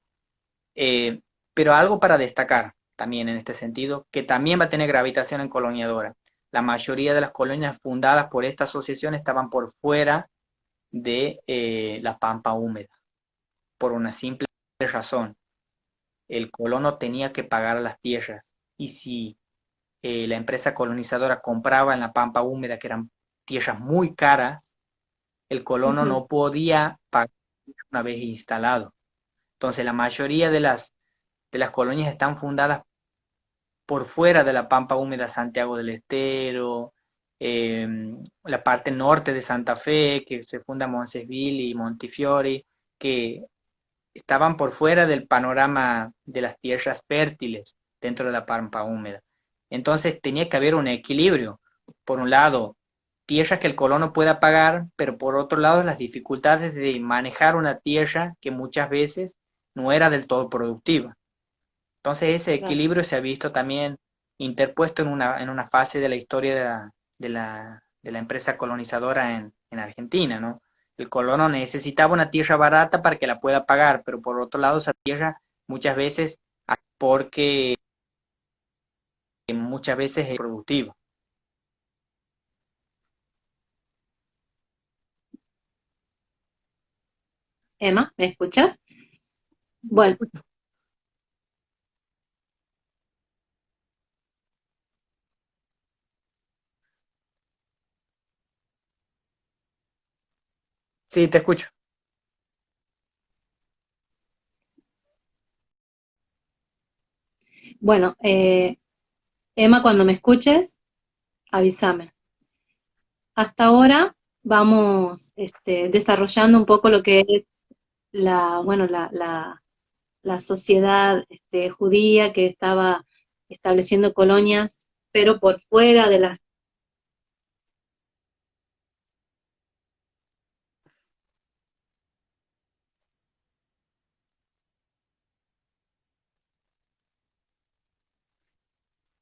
Eh, pero algo para destacar también en este sentido, que también va a tener gravitación en coloniadora. La mayoría de las colonias fundadas por esta asociación estaban por fuera de la pampa húmeda, por una simple razón. el colono tenía que pagar las tierras. Y si la empresa colonizadora compraba en la pampa húmeda, que eran tierras muy caras, el colono Ujú. no podía pagar una vez instalado. Entonces, la mayoría de las colonias están fundadas por fuera de la pampa húmeda, Santiago del Estero, eh, la parte norte de Santa Fe, que se funda Moncesville y Montefiore, que estaban por fuera del panorama de las tierras fértiles dentro de la pampa húmeda. Entonces tenía que haber un equilibrio. Por un lado, tierras que el colono pueda pagar, pero por otro lado, las dificultades de manejar una tierra que muchas veces no era del todo productiva. Entonces ese Claro. equilibrio se ha visto también interpuesto en una fase de la historia de la empresa colonizadora en Argentina, ¿no? El colono necesitaba una tierra barata para que la pueda pagar, pero por otro lado esa tierra muchas veces, porque muchas veces es productiva. Emma, ¿me escuchas? Bueno, Sí, te escucho. bueno, Emma, cuando me escuches, avísame. Hasta ahora vamos desarrollando un poco lo que es bueno, la sociedad judía que estaba estableciendo colonias, pero por fuera de las...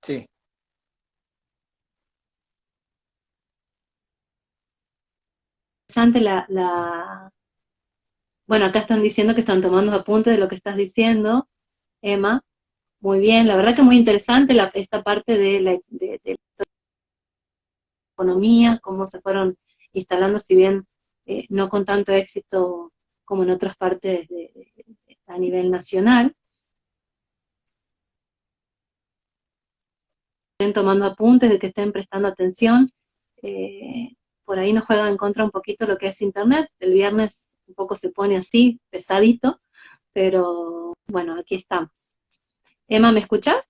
Sí, Interesante bueno, acá están diciendo que están tomando apuntes de lo que estás diciendo, Emma. Muy bien, la verdad que muy interesante esta parte de la economía, cómo se fueron instalando, si bien no con tanto éxito como en otras partes a nivel nacional. Estén tomando apuntes, de que estén prestando atención. Eh, por ahí nos juega en contra un poquito lo que es Internet. El viernes un poco se pone así, pesadito, pero bueno, aquí estamos. Emma, ¿me escuchás?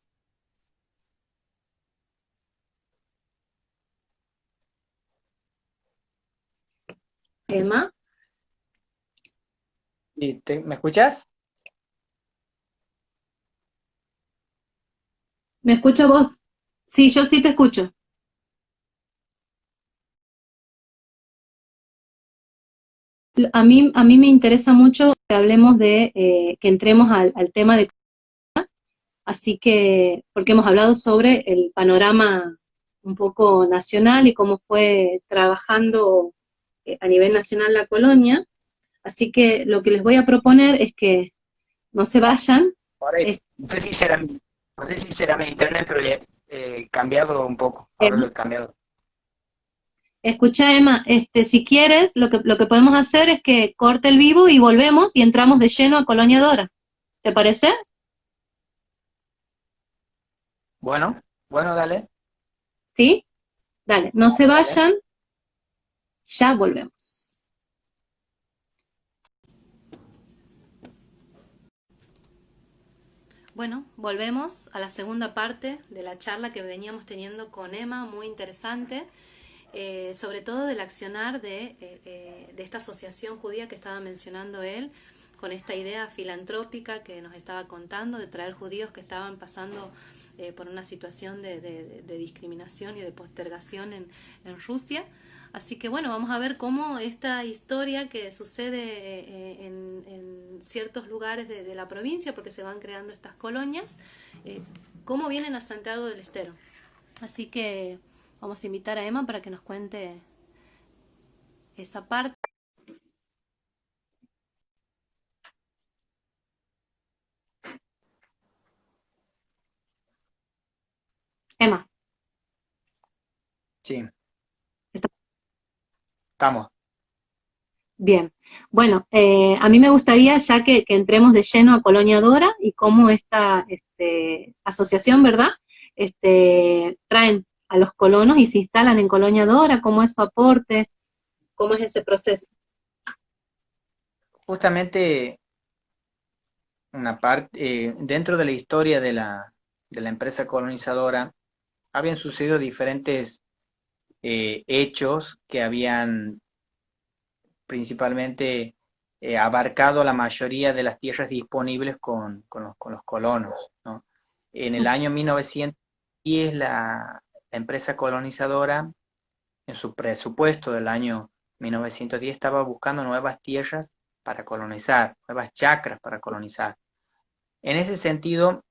Emma, ¿me escuchas? ¿me escucha vos? Sí, yo sí te escucho. A mí me interesa mucho que hablemos que entremos al tema de, así que, porque hemos hablado sobre el panorama un poco nacional y cómo fue trabajando a nivel nacional la colonia, así que lo que les voy a proponer es que no se vayan. Ahora, Es- no sé si será mi internet, pero ya he cambiado un poco. Ahora lo Emma, he cambiado. escucha, Emma, si quieres, lo que podemos hacer es que corte el vivo y volvemos y entramos de lleno a Colonia Dora. ¿Te parece? Bueno, bueno, dale. ¿Sí? Dale, no se Dale. vayan, ya volvemos. Bueno, volvemos a la segunda parte de la charla que veníamos teniendo con Emma, muy interesante, sobre todo del accionar de esta asociación judía que estaba mencionando él, con esta idea filantrópica que nos estaba contando de traer judíos que estaban pasando por una situación de discriminación y de postergación en Rusia. Así que bueno, vamos a ver cómo esta historia que sucede en ciertos lugares de la provincia, porque se van creando estas colonias, cómo vienen a Santiago del Estero. Así que vamos a invitar a Emma para que nos cuente esa parte. Emma, Sí, está- estamos. Bien, bueno, a mí me gustaría ya que entremos de lleno a Colonia Dora y cómo esta asociación, ¿verdad? Traen a los colonos y se instalan en Colonia Dora, cómo es su aporte, cómo es ese proceso. Justamente una parte, dentro de la historia de la empresa colonizadora, habían sucedido diferentes hechos que habían principalmente abarcado la mayoría de las tierras disponibles con los colonos, ¿no? En el año 1910 la empresa colonizadora, en su presupuesto del año 1910, estaba buscando nuevas tierras para colonizar, nuevas chacras para colonizar. En ese sentido,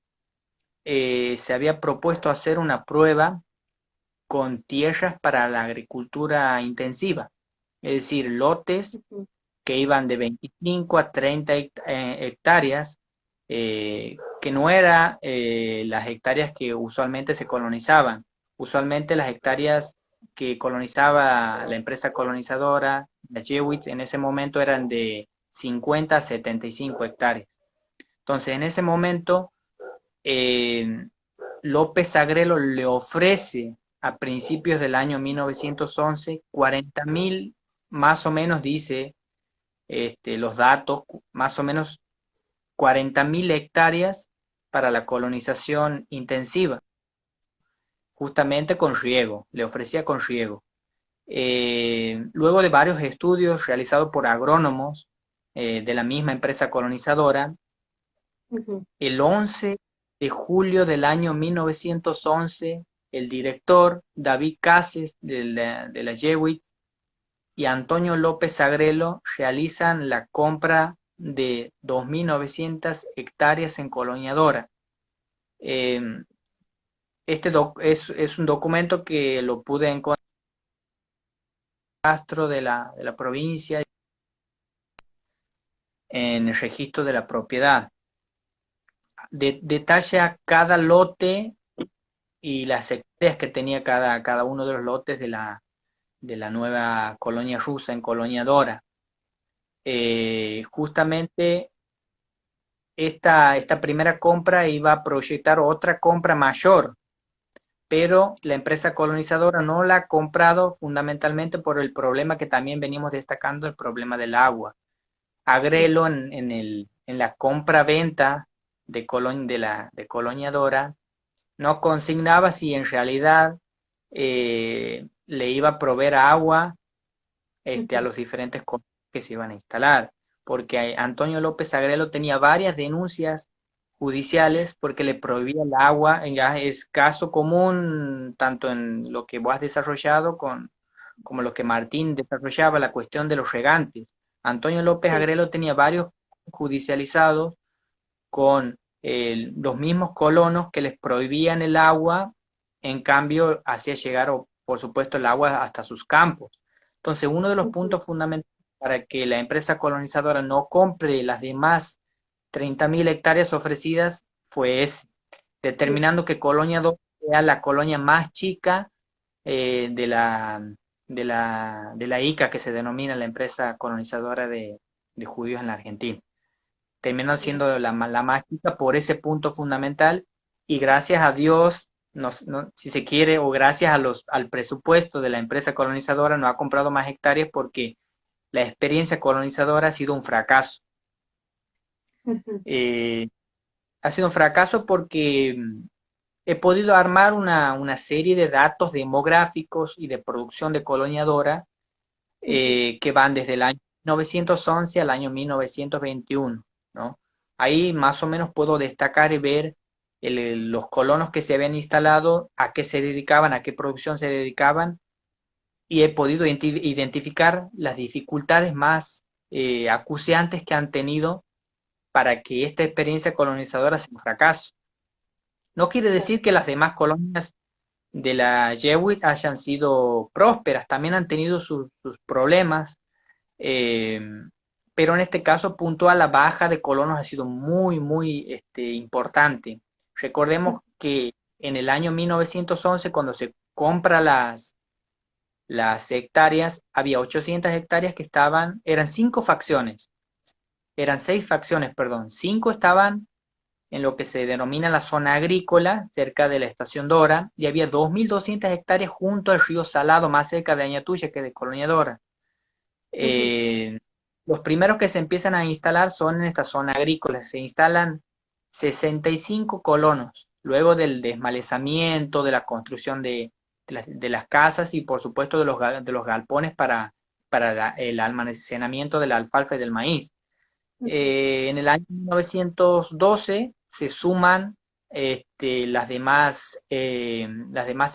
se había propuesto hacer una prueba con tierras para la agricultura intensiva, es decir, lotes que iban de 25 a 30 hectáreas, que no eran las hectáreas que usualmente se colonizaban. Usualmente las hectáreas que colonizaba la empresa colonizadora, la Jewitz, en ese momento eran de 50 a 75 hectáreas. Entonces, en ese momento, eh, López Agrelo le ofrece a principios del año 1911 40.000, más o menos dice los datos, más o menos 40.000 hectáreas para la colonización intensiva, justamente con riego, le ofrecía con riego. Luego de varios estudios realizados por agrónomos de la misma empresa colonizadora, el 11 de julio del año 1911, el director David Cases de la Jewitz y Antonio López Agrelo realizan la compra de 2.900 hectáreas en Colonia Dora. Eh, es un documento que lo pude encontrar en el rastro de la provincia, en el registro de la propiedad. Detalla cada lote y las hectáreas que tenía cada uno de los lotes de la nueva colonia rusa en Colonia Dora. Justamente esta primera compra iba a proyectar otra compra mayor, pero la empresa colonizadora no la ha comprado fundamentalmente por el problema que también venimos destacando, el problema del agua. Agrelo en la compra-venta de Colonia Dora no consignaba si en realidad le iba a proveer agua a los diferentes colonos que se iban a instalar, porque Antonio López Agrelo tenía varias denuncias judiciales porque le prohibía el agua. Ya es caso común tanto en lo que vos has desarrollado como lo que Martín desarrollaba, la cuestión de los regantes. Antonio López Sí. Agrelo tenía varios judicializados con los mismos colonos que les prohibían el agua, en cambio hacía llegar, por supuesto, el agua hasta sus campos. Entonces, uno de los puntos fundamentales para que la empresa colonizadora no compre las demás 30.000 hectáreas ofrecidas fue ese, determinando que Colonia 2 sea la colonia más chica de la ICA, que se denomina la empresa colonizadora de judíos en la Argentina. Terminó siendo la más chica por ese punto fundamental, y gracias a Dios, si se quiere, o gracias al presupuesto de la empresa colonizadora, no ha comprado más hectáreas porque la experiencia colonizadora ha sido un fracaso. Eh, Ha sido un fracaso porque he podido armar una serie de datos demográficos y de producción de Colonia Dora que van desde el año 1911 al año 1921, ¿no? Ahí más o menos puedo destacar y ver los colonos que se habían instalado, a qué se dedicaban, a qué producción se dedicaban, y he podido identificar las dificultades más acuciantes que han tenido para que esta experiencia colonizadora sea un fracaso. No quiere decir que las demás colonias de la Jewett hayan sido prósperas, también han tenido sus problemas, eh, pero en este caso puntual la baja de colonos ha sido muy importante. Recordemos que en el año 1911, cuando se compra las hectáreas, había 800 hectáreas que estaban, eran 5 facciones, eran 6 facciones, perdón, 5 estaban en lo que se denomina la zona agrícola, cerca de la estación Dora, y había 2.200 hectáreas junto al río Salado, más cerca de Añatuya que de Colonia Dora. Ujú. Los primeros que se empiezan a instalar son en esta zona agrícola, se instalan 65 colonos, luego del desmalezamiento, de la construcción de las casas y por supuesto de los galpones para el almacenamiento del alfalfa y del maíz. Ujú. En el año 1912 se suman las demás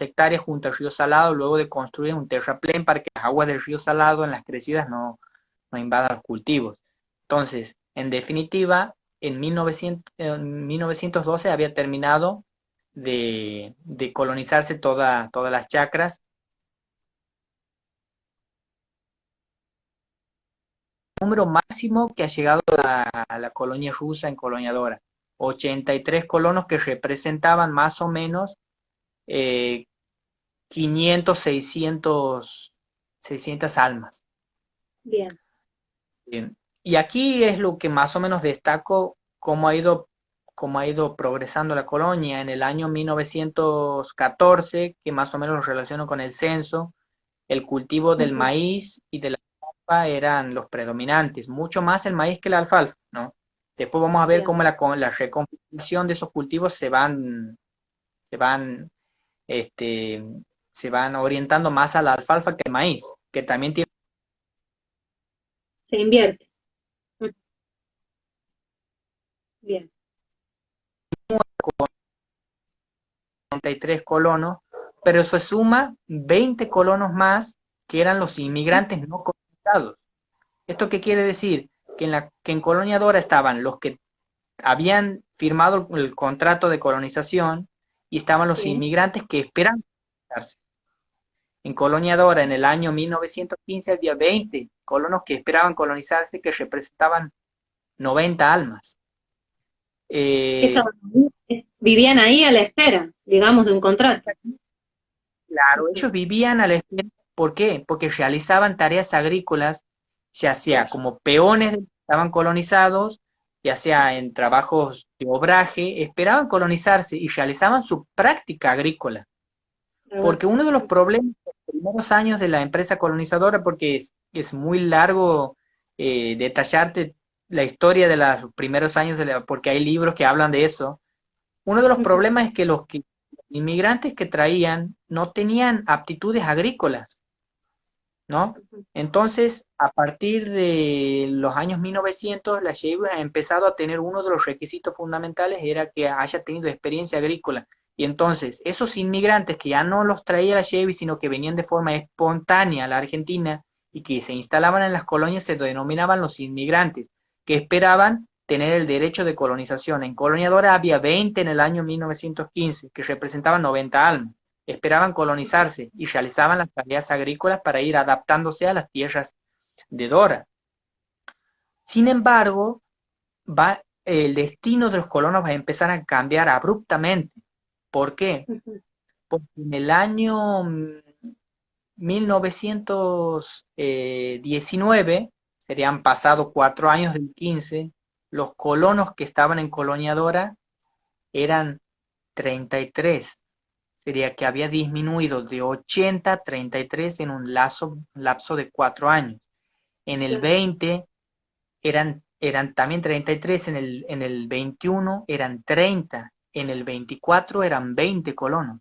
hectáreas junto al río Salado, luego de construir un terraplén para que las aguas del río Salado en las crecidas no invadan los cultivos. Entonces, en definitiva, en 1912 había terminado de colonizarse todas las chacras. Número máximo que ha llegado a la colonia rusa en Colonia Dora. 83 colonos que representaban más o menos eh, 500, 600 almas. Bien, Bien. Y aquí es lo que más o menos destaco cómo ha ido progresando la colonia. En el año 1914, que más o menos lo relaciono con el censo, el cultivo del ujú, maíz y de la alfalfa eran los predominantes, mucho más el maíz que la alfalfa, ¿no? Después vamos a ver bien. cómo la recomposición de esos cultivos se van, este, se van orientando más a la alfalfa que al maíz, que también tiene Se invierte. Ujú. Bien. 33 colonos, pero se suma 20 colonos más que eran los inmigrantes no colonizados. ¿Esto qué quiere decir? Que en Colonia Dora estaban los que habían firmado el contrato de colonización y estaban los Sí, inmigrantes que esperan colonizarse. En Colonia Dora, en el año 1915, había 20 colonos que esperaban colonizarse, que representaban 90 almas. que Eh, estaban ahí, vivían ahí a la espera, digamos, de un contrato. claro, Ujú. ellos vivían a la espera. ¿Por qué? Porque realizaban tareas agrícolas, ya sea Claro. como peones que estaban colonizados, ya sea en trabajos de obraje, esperaban colonizarse y realizaban su práctica agrícola. Ah, Porque uno de los problemas de los primeros años de la empresa colonizadora, porque es muy largo detallarte la historia de los primeros años, porque hay libros que hablan de eso, uno de los ujú, problemas es que los inmigrantes que traían no tenían aptitudes agrícolas, ¿no? ujú. Entonces, a partir de los años 1900, la Sheiba ha empezado a tener uno de los requisitos fundamentales, era que haya tenido experiencia agrícola. Y entonces, esos inmigrantes que ya no los traía la Sheiba, sino que venían de forma espontánea a la Argentina y que se instalaban en las colonias, se denominaban los inmigrantes, que esperaban tener el derecho de colonización. En Colonia Dora había 20 en el año 1915, que representaban 90 almas. Esperaban colonizarse y realizaban las tareas agrícolas para ir adaptándose a las tierras de Dora. Sin embargo, el destino de los colonos va a empezar a cambiar abruptamente. ¿Por qué? Ujú. Porque en el año 1919, serían pasados 4 años del 15, los colonos que estaban en Colonia Dora eran 33. Sería que había disminuido de 80 a 33 en un lapso de 4 años. En el Claro. 20 eran también 33, en el 21 eran 30, en el 24 eran 20 colonos.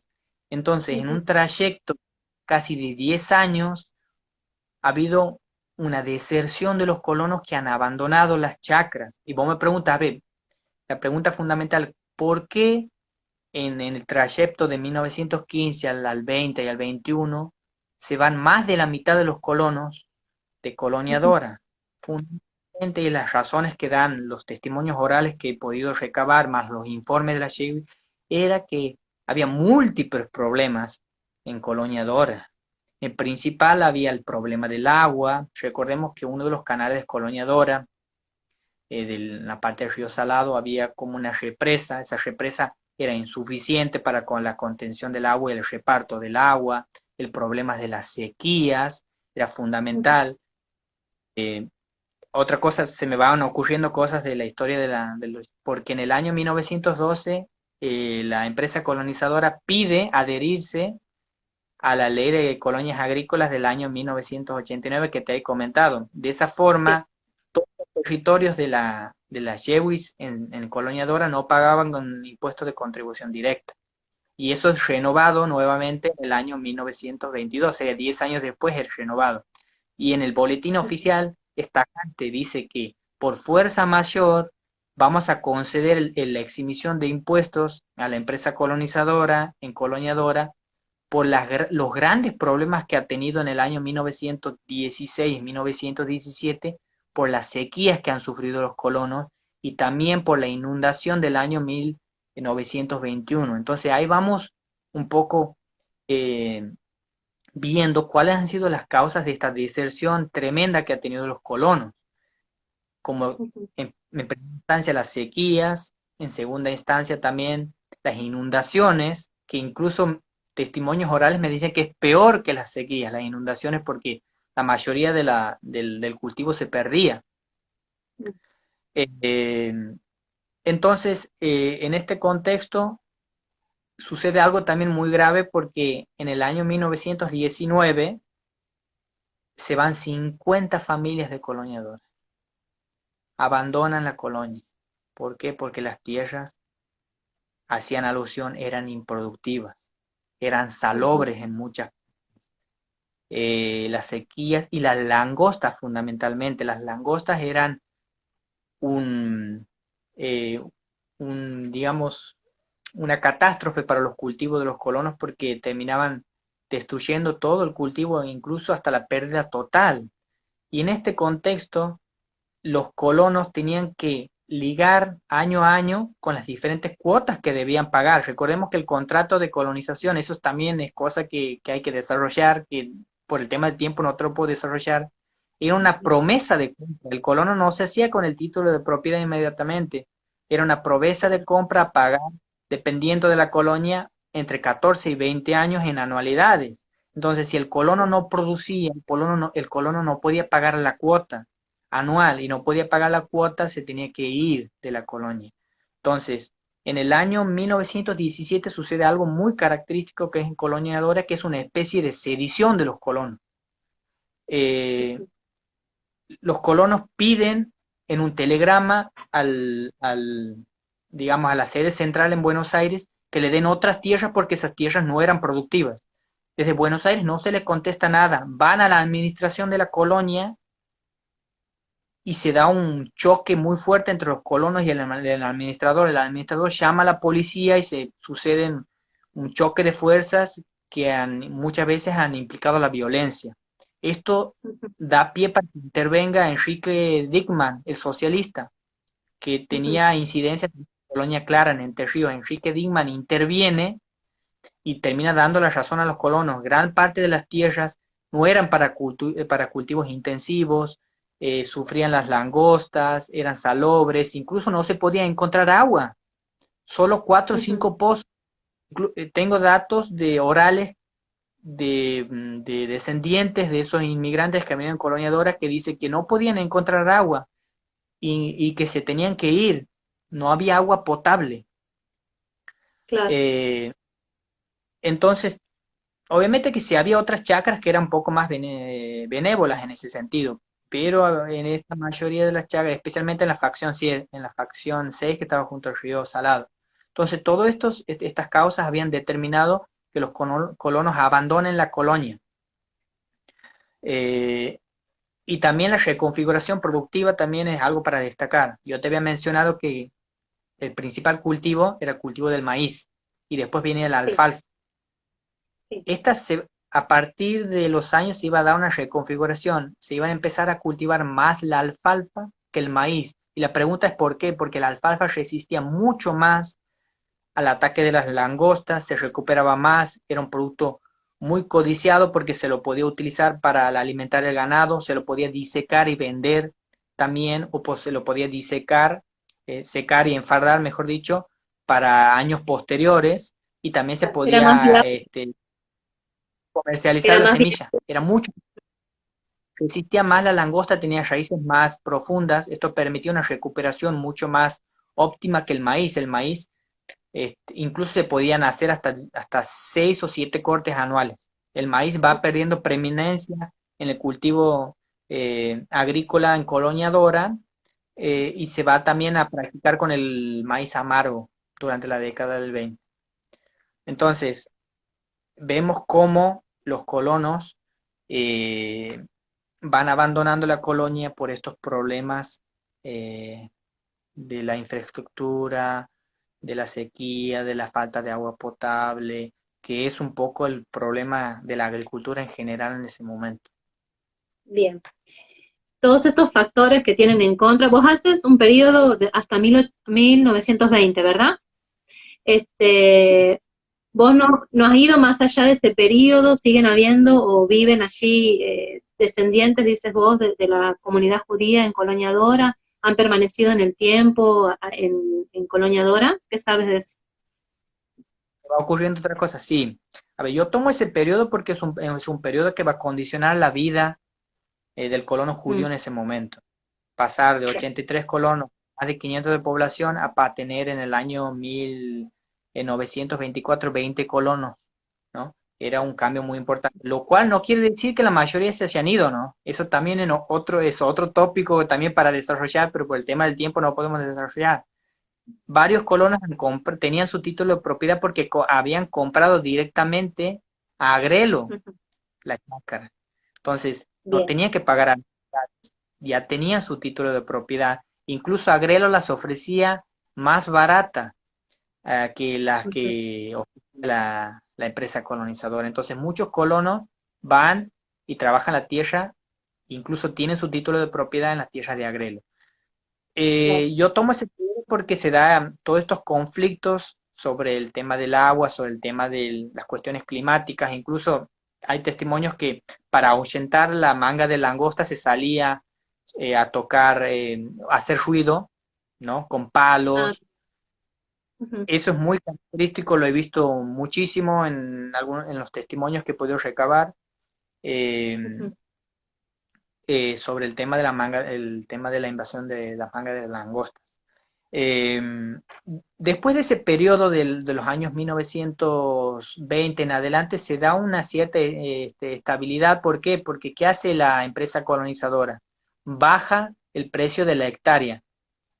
Entonces, en Ujú. un trayecto casi de 10 años, ha habido una deserción de los colonos que han abandonado las chacras. Y vos me preguntas, a ver, la pregunta fundamental, ¿por qué en el trayecto de 1915 al 20 y al 21 se van más de la mitad de los colonos de Colonia Ujú. Dora? Fundamentalmente, y las razones que dan los testimonios orales que he podido recabar, más los informes de la SHIV, era que había múltiples problemas en Colonia Dora. En principal había el problema del agua. Recordemos que uno de los canales de Colonia Dora, de la parte del río Salado, había como una represa. Esa represa era insuficiente para con la contención del agua y el reparto del agua. el problema de las sequías, era fundamental. Otra cosa, se me van ocurriendo cosas de la historia porque en el año 1912 la empresa colonizadora pide adherirse a la ley de colonias agrícolas del año 1989 que te he comentado. De esa forma, todos los territorios de la Yewis en Colonia Dora no pagaban con impuestos de contribución directa. Y eso es renovado nuevamente en el año 1922, o sea, 10 años después es renovado. Y en el boletín oficial, esta gente dice que por fuerza mayor vamos a conceder la exhibición de impuestos a la empresa colonizadora en Colonia Dora por los grandes problemas que ha tenido en el año 1916-1917 por las sequías que han sufrido los colonos y también por la inundación del año 1921. Entonces ahí vamos un poco viendo cuáles han sido las causas de esta deserción tremenda que ha tenido los colonos, como en primera instancia las sequías, en segunda instancia también las inundaciones, que incluso testimonios orales me dicen que es peor que las sequías, las inundaciones, porque la mayoría del cultivo se perdía. Entonces, en este contexto, sucede algo también muy grave porque en el año 1919 se van 50 familias de Colonia Dora. Abandonan la colonia. ¿Por qué? Porque las tierras, hacían alusión, eran improductivas, eran salobres en muchas. Las sequías y las langostas fundamentalmente. Las langostas eran eh, digamos, una catástrofe para los cultivos de los colonos porque terminaban destruyendo todo el cultivo, incluso hasta la pérdida total. Y en este contexto, los colonos tenían que ligar año a año con las diferentes cuotas que debían pagar. Recordemos que el contrato de colonización, eso también es cosa que hay que desarrollar, que por el tema del tiempo no te lo puedo desarrollar, era una promesa de compra. El colono no se hacía con el título de propiedad inmediatamente, era una promesa de compra a pagar, dependiendo de la colonia, entre 14 y 20 años en anualidades. Entonces, si el colono no producía, el colono no podía pagar la cuota anual y no podía pagar la cuota, se tenía que ir de la colonia. Entonces, en el año 1917 sucede algo muy característico que es en Colonia Dora, que es una especie de sedición de los colonos. Los colonos piden en un telegrama digamos, a la sede central en Buenos Aires que le den otras tierras porque esas tierras no eran productivas. Desde Buenos Aires no se les contesta nada. Van a la administración de la colonia y se da un choque muy fuerte entre los colonos y el administrador. El administrador llama a la policía y se suceden un choque de fuerzas que muchas veces han implicado la violencia. Esto da pie para que intervenga Enrique Dickmann, el socialista, que tenía incidencia en Colonia Clara, en Entre Ríos. Enrique Dickmann interviene y termina dando la razón a los colonos. Gran parte de las tierras no eran para cultivos intensivos, sufrían las langostas, eran salobres, incluso no se podía encontrar agua, solo 4 o 5 pozos. Tengo datos orales de descendientes de esos inmigrantes que venían en Colonia Dora que dice que no podían encontrar agua y que se tenían que ir, no había agua potable. Claro. Entonces, obviamente que sí había otras chacras que eran un poco más benévolas en ese sentido, pero en esta mayoría de las chacras, especialmente en la facción 6, que estaba junto al río Salado. Entonces, todas estas causas habían determinado que los colonos abandonen la colonia. Y también la reconfiguración productiva también es algo para destacar. Yo te había mencionado que el principal cultivo era el cultivo del maíz y después viene la alfalfa. A partir de los años se iba a dar una reconfiguración, se iba a empezar a cultivar más la alfalfa que el maíz. Y la pregunta es ¿por qué? Porque la alfalfa resistía mucho más al ataque de las langostas, se recuperaba más, era un producto muy codiciado porque se lo podía utilizar para alimentar el ganado, se lo podía disecar y vender también, o pues se lo podía disecar, secar y enfardar, mejor dicho, para años posteriores, y también se podía comercializar Era la más bien, semilla. Era mucho. Resistía más la langosta, tenía raíces más profundas. Esto permitía una recuperación mucho más óptima que el maíz. El maíz, incluso se podían hacer hasta 6 o 7 cortes anuales. El maíz va perdiendo preeminencia en el cultivo agrícola en Colonia Dora, y se va también a practicar con el maíz amargo durante la década del 20. Entonces, vemos cómo los colonos eh, van abandonando la colonia por estos problemas eh, de la infraestructura, de la sequía, de la falta de agua potable, que es un poco el problema de la agricultura en general en ese momento. bien. Todos estos factores que tienen en contra, vos haces un periodo de hasta 1920, ¿verdad? Vos no has ido más allá de ese periodo, siguen habiendo o viven allí descendientes, dices vos, de la comunidad judía en Colonia Dora, han permanecido en el tiempo en Colonia Dora, ¿qué sabes de eso? Va ocurriendo otra cosa, sí. A ver, yo tomo ese periodo porque es un periodo que va a condicionar la vida del colono judío Mm, en ese momento. Pasar de 83 colonos, más de 500 de población, a tener en el año 1924 20 colonos, ¿no? Era un cambio muy importante, lo cual no quiere decir que la mayoría se hayan ido, ¿no? Eso también es otro tópico también para desarrollar, pero por el tema del tiempo no podemos desarrollar. Varios colonos tenían su título de propiedad porque habían comprado directamente a Agrelo ujú, la chácara. Entonces, no bien. tenían que pagar a ya tenían su título de propiedad. Incluso Agrelo las ofrecía más barata que las Ujú, que ofrece la empresa colonizadora. Entonces, muchos colonos van y trabajan la tierra, incluso tienen su título de propiedad en las tierras de Agrelo. claro. Yo tomo ese periodo porque se da todos estos conflictos sobre el tema del agua, sobre el tema de las cuestiones climáticas, incluso hay testimonios que para ahuyentar la manga de langosta se salía a tocar, a hacer ruido, ¿no? Con Ah, palos. ujú, Eso es muy característico, lo he visto muchísimo en los testimonios que he podido recabar. eh, ujú, Sobre el tema de la manga, el tema de la invasión de la manga de langostas. Eh, Después de ese periodo de los años 1920 en adelante se da una cierta estabilidad. ¿Por qué? Porque ¿qué hace la empresa colonizadora? Baja el precio de la hectárea,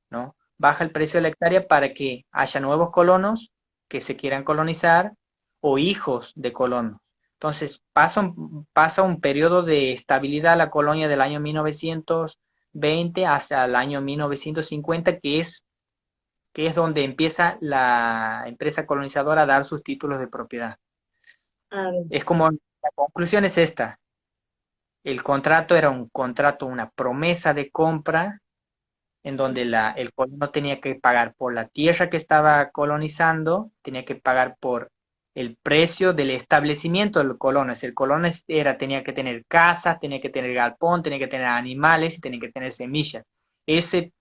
¿no? Baja el precio de la hectárea para que haya nuevos colonos que se quieran colonizar o hijos de colonos. Entonces pasa un periodo de estabilidad la colonia del año 1920 hasta el año 1950, que es donde empieza la empresa colonizadora a dar sus títulos de propiedad. ah, bien, Es como, la conclusión es esta: el contrato era un contrato, una promesa de compra, en donde el colono tenía que pagar por la tierra que estaba colonizando, tenía que pagar por el precio del establecimiento del colono. Es el colono tenía que tener casa, tenía que tener galpón, tenía que tener animales y tenía que tener semillas. Ese,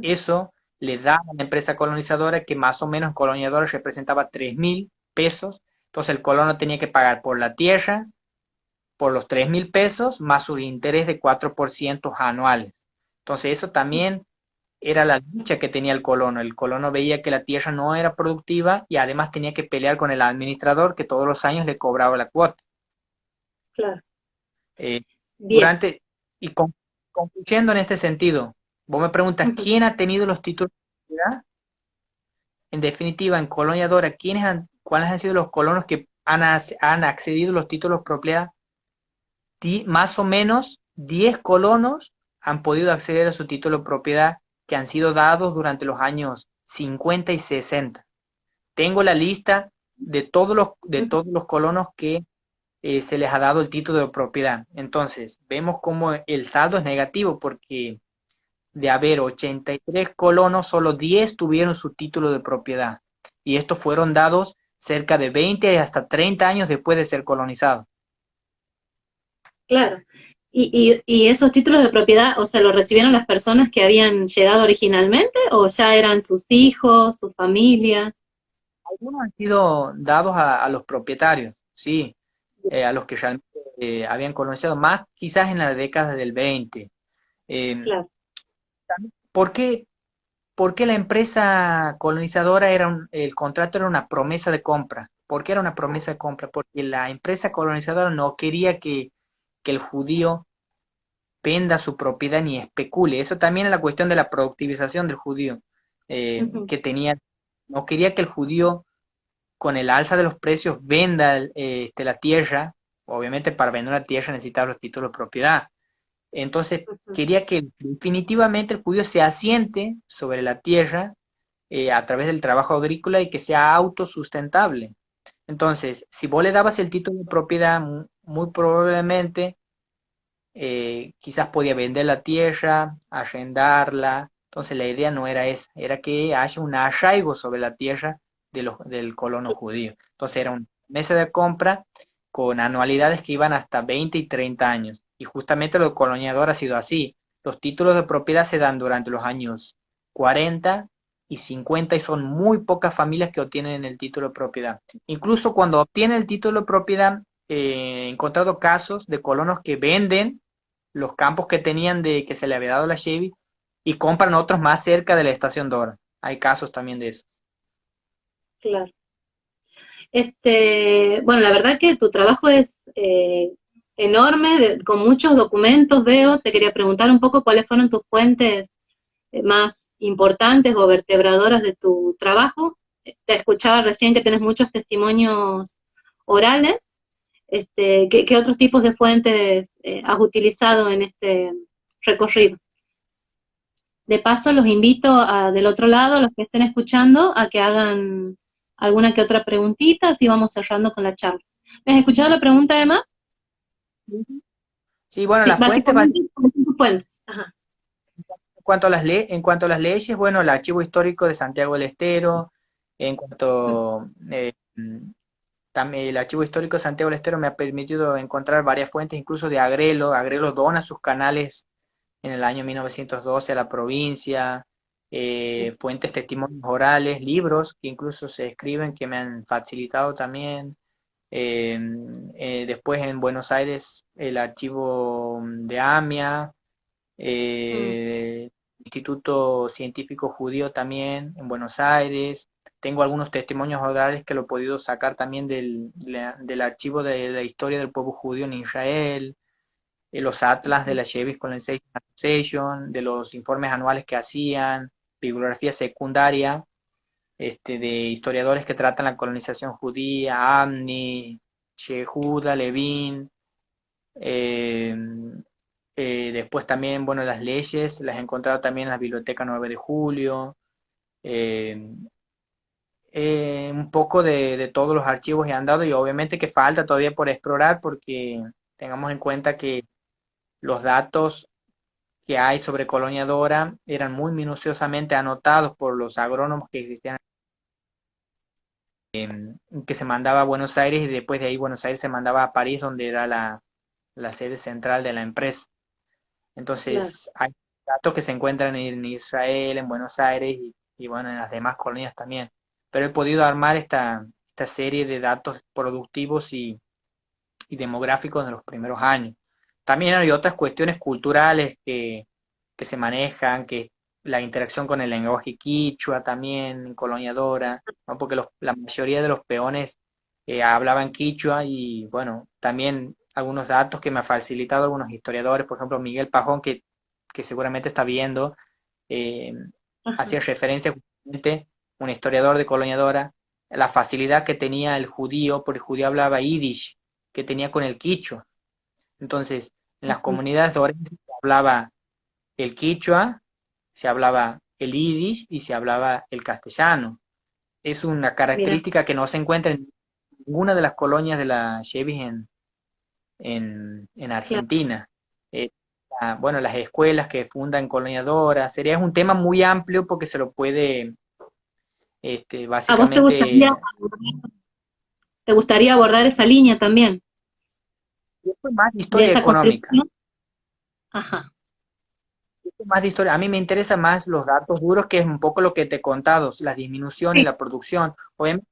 eso le da a la empresa colonizadora, que más o menos en colonizadora representaba 3.000 pesos. Entonces el colono tenía que pagar por la tierra, por los 3.000 pesos, más su interés de 4% anuales. Entonces eso también era la lucha que tenía el colono. El colono veía que la tierra no era productiva y además tenía que pelear con el administrador, que todos los años le cobraba la cuota. claro. Eh, Bien. durante, y concluyendo en este sentido, vos me preguntas, Ujú, ¿quién ha tenido los títulos de propiedad? En definitiva, en Colonia Dora, ¿cuáles han sido los colonos que han accedido a los títulos de propiedad? Más o menos 10 colonos han podido acceder a su título de propiedad, que han sido dados durante los años 50 y 60. Tengo la lista de ujú, todos los colonos que se les ha dado el título de propiedad. Entonces, vemos cómo el saldo es negativo, porque de haber 83 colonos, solo 10 tuvieron su título de propiedad. Y estos fueron dados cerca de 20 hasta 30 años después de ser colonizados. claro. Y esos títulos de propiedad, o sea, ¿los recibieron las personas que habían llegado originalmente o ya eran sus hijos, su familia? Algunos han sido dados a los propietarios, sí. a los que realmente habían colonizado, más quizás en la década del 20. Eh, claro. ¿Por qué, por qué la empresa colonizadora el contrato era una promesa de compra? ¿Por qué era una promesa de compra? Porque la empresa colonizadora no quería que el judío venda su propiedad ni especule. Eso también es la cuestión de la productivización del judío, Ujú, que tenía, no quería que el judío con el alza de los precios venda la tierra. Obviamente para vender una tierra necesitaba los títulos de propiedad. Entonces ujú. quería que definitivamente el judío se asiente sobre la tierra a través del trabajo agrícola y que sea autosustentable. Entonces, si vos le dabas el título de propiedad, muy probablemente quizás podía vender la tierra, arrendarla. Entonces la idea no era esa, era que haya un arraigo sobre la tierra del colono judío. Entonces era una mesa de compra con anualidades que iban hasta 20 y 30 años. Y justamente lo coloniador ha sido así. Los títulos de propiedad se dan durante los años 40 y 50 y son muy pocas familias que obtienen el título de propiedad. Incluso cuando obtienen el título de propiedad, he encontrado casos de colonos que venden los campos que tenían de que se le había dado la Chevy y compran otros más cerca de la estación Dora. Hay casos también de eso. Claro. Bueno, la verdad que tu trabajo es enorme, con muchos documentos veo. Te quería preguntar un poco cuáles fueron tus fuentes más importantes o vertebradoras de tu trabajo. Te escuchaba recién que tienes muchos testimonios orales. ¿Qué otros tipos de fuentes has utilizado en este recorrido? De paso, los invito del otro lado, los que estén escuchando, a que hagan alguna que otra preguntita, así vamos cerrando con la charla. ¿Me has escuchado la pregunta, Emma? Sí, bueno, Sí, la fuente básicamente, ¿cuáles son tus fuentes? Ajá. en cuanto a las leyes, bueno, el Archivo Histórico de Santiago del Estero, en cuanto también el Archivo Histórico de Santiago del Estero me ha permitido encontrar varias fuentes, incluso de Agrelo. Agrelo dona sus canales en el año 1912 a la provincia, fuentes, testimonios orales, libros que incluso se escriben que me han facilitado también. Eh, Después en Buenos Aires el archivo de AMIA, Mm, Instituto Científico Judío también en Buenos Aires. Tengo algunos testimonios orales que lo he podido sacar también del archivo de la historia del pueblo judío en Israel, los atlas de ujú. la Jewish Colonization Association, de los informes anuales que hacían, bibliografía secundaria de historiadores que tratan la colonización judía, Amni, Yehuda, Levin, eh, después también, bueno, las leyes, las he encontrado también en la Biblioteca 9 de Julio, eh, un poco de todos los archivos he andado y obviamente que falta todavía por explorar porque tengamos en cuenta que los datos que hay sobre Colonia Dora eran muy minuciosamente anotados por los agrónomos que existían, que se mandaba a Buenos Aires y después de ahí Buenos Aires se mandaba a París, donde era la sede central de la empresa. Claro. Entonces, hay datos que se encuentran en Israel, en Buenos Aires y bueno, en las demás colonias también. Pero he podido armar esta serie de datos productivos y demográficos de los primeros años. También hay otras cuestiones culturales que se manejan, que la interacción con el lenguaje quichua también, coloniadora, ¿no? Porque la mayoría de los peones hablaban quichua y bueno, también algunos datos que me ha facilitado algunos historiadores, por ejemplo Miguel Pajón, que seguramente está viendo, eh, Ajá. hacía referencia justamente, un historiador de coloniadora, la facilidad que tenía el judío, porque el judío hablaba yiddish, que tenía con el quichua. Entonces, en las Ujú. comunidades de Orense se hablaba el quichua, se hablaba el yiddish y se hablaba el castellano. Es una Mira, característica que no se encuentra en ninguna de las colonias de la Chevis en claro. Argentina. Eh, bueno, las escuelas que fundan Colonia Dora, sería un tema muy amplio porque se lo puede, ¿A vos básicamente, te gustaría abordar esa línea también, es más de historia esa económica. construcción? Ajá. Más de historia. A mí me interesan más los datos duros, que es un poco lo que te he contado, la disminución y Sí, la producción. Obviamente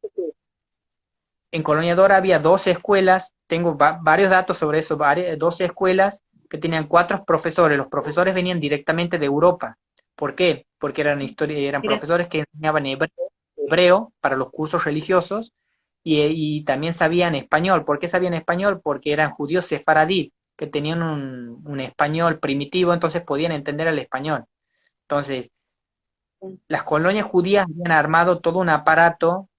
en Colonia Dora había 12 escuelas, tengo varios datos sobre eso, 12 escuelas que tenían 4 profesores, los profesores venían directamente de Europa. ¿Por qué? Porque eran Mira, profesores que enseñaban hebreo para los cursos religiosos y también sabían español. ¿Por qué sabían español? Porque eran judíos sefaradí, que tenían un español primitivo, entonces podían entender el español. Entonces, las colonias judías habían armado todo un aparato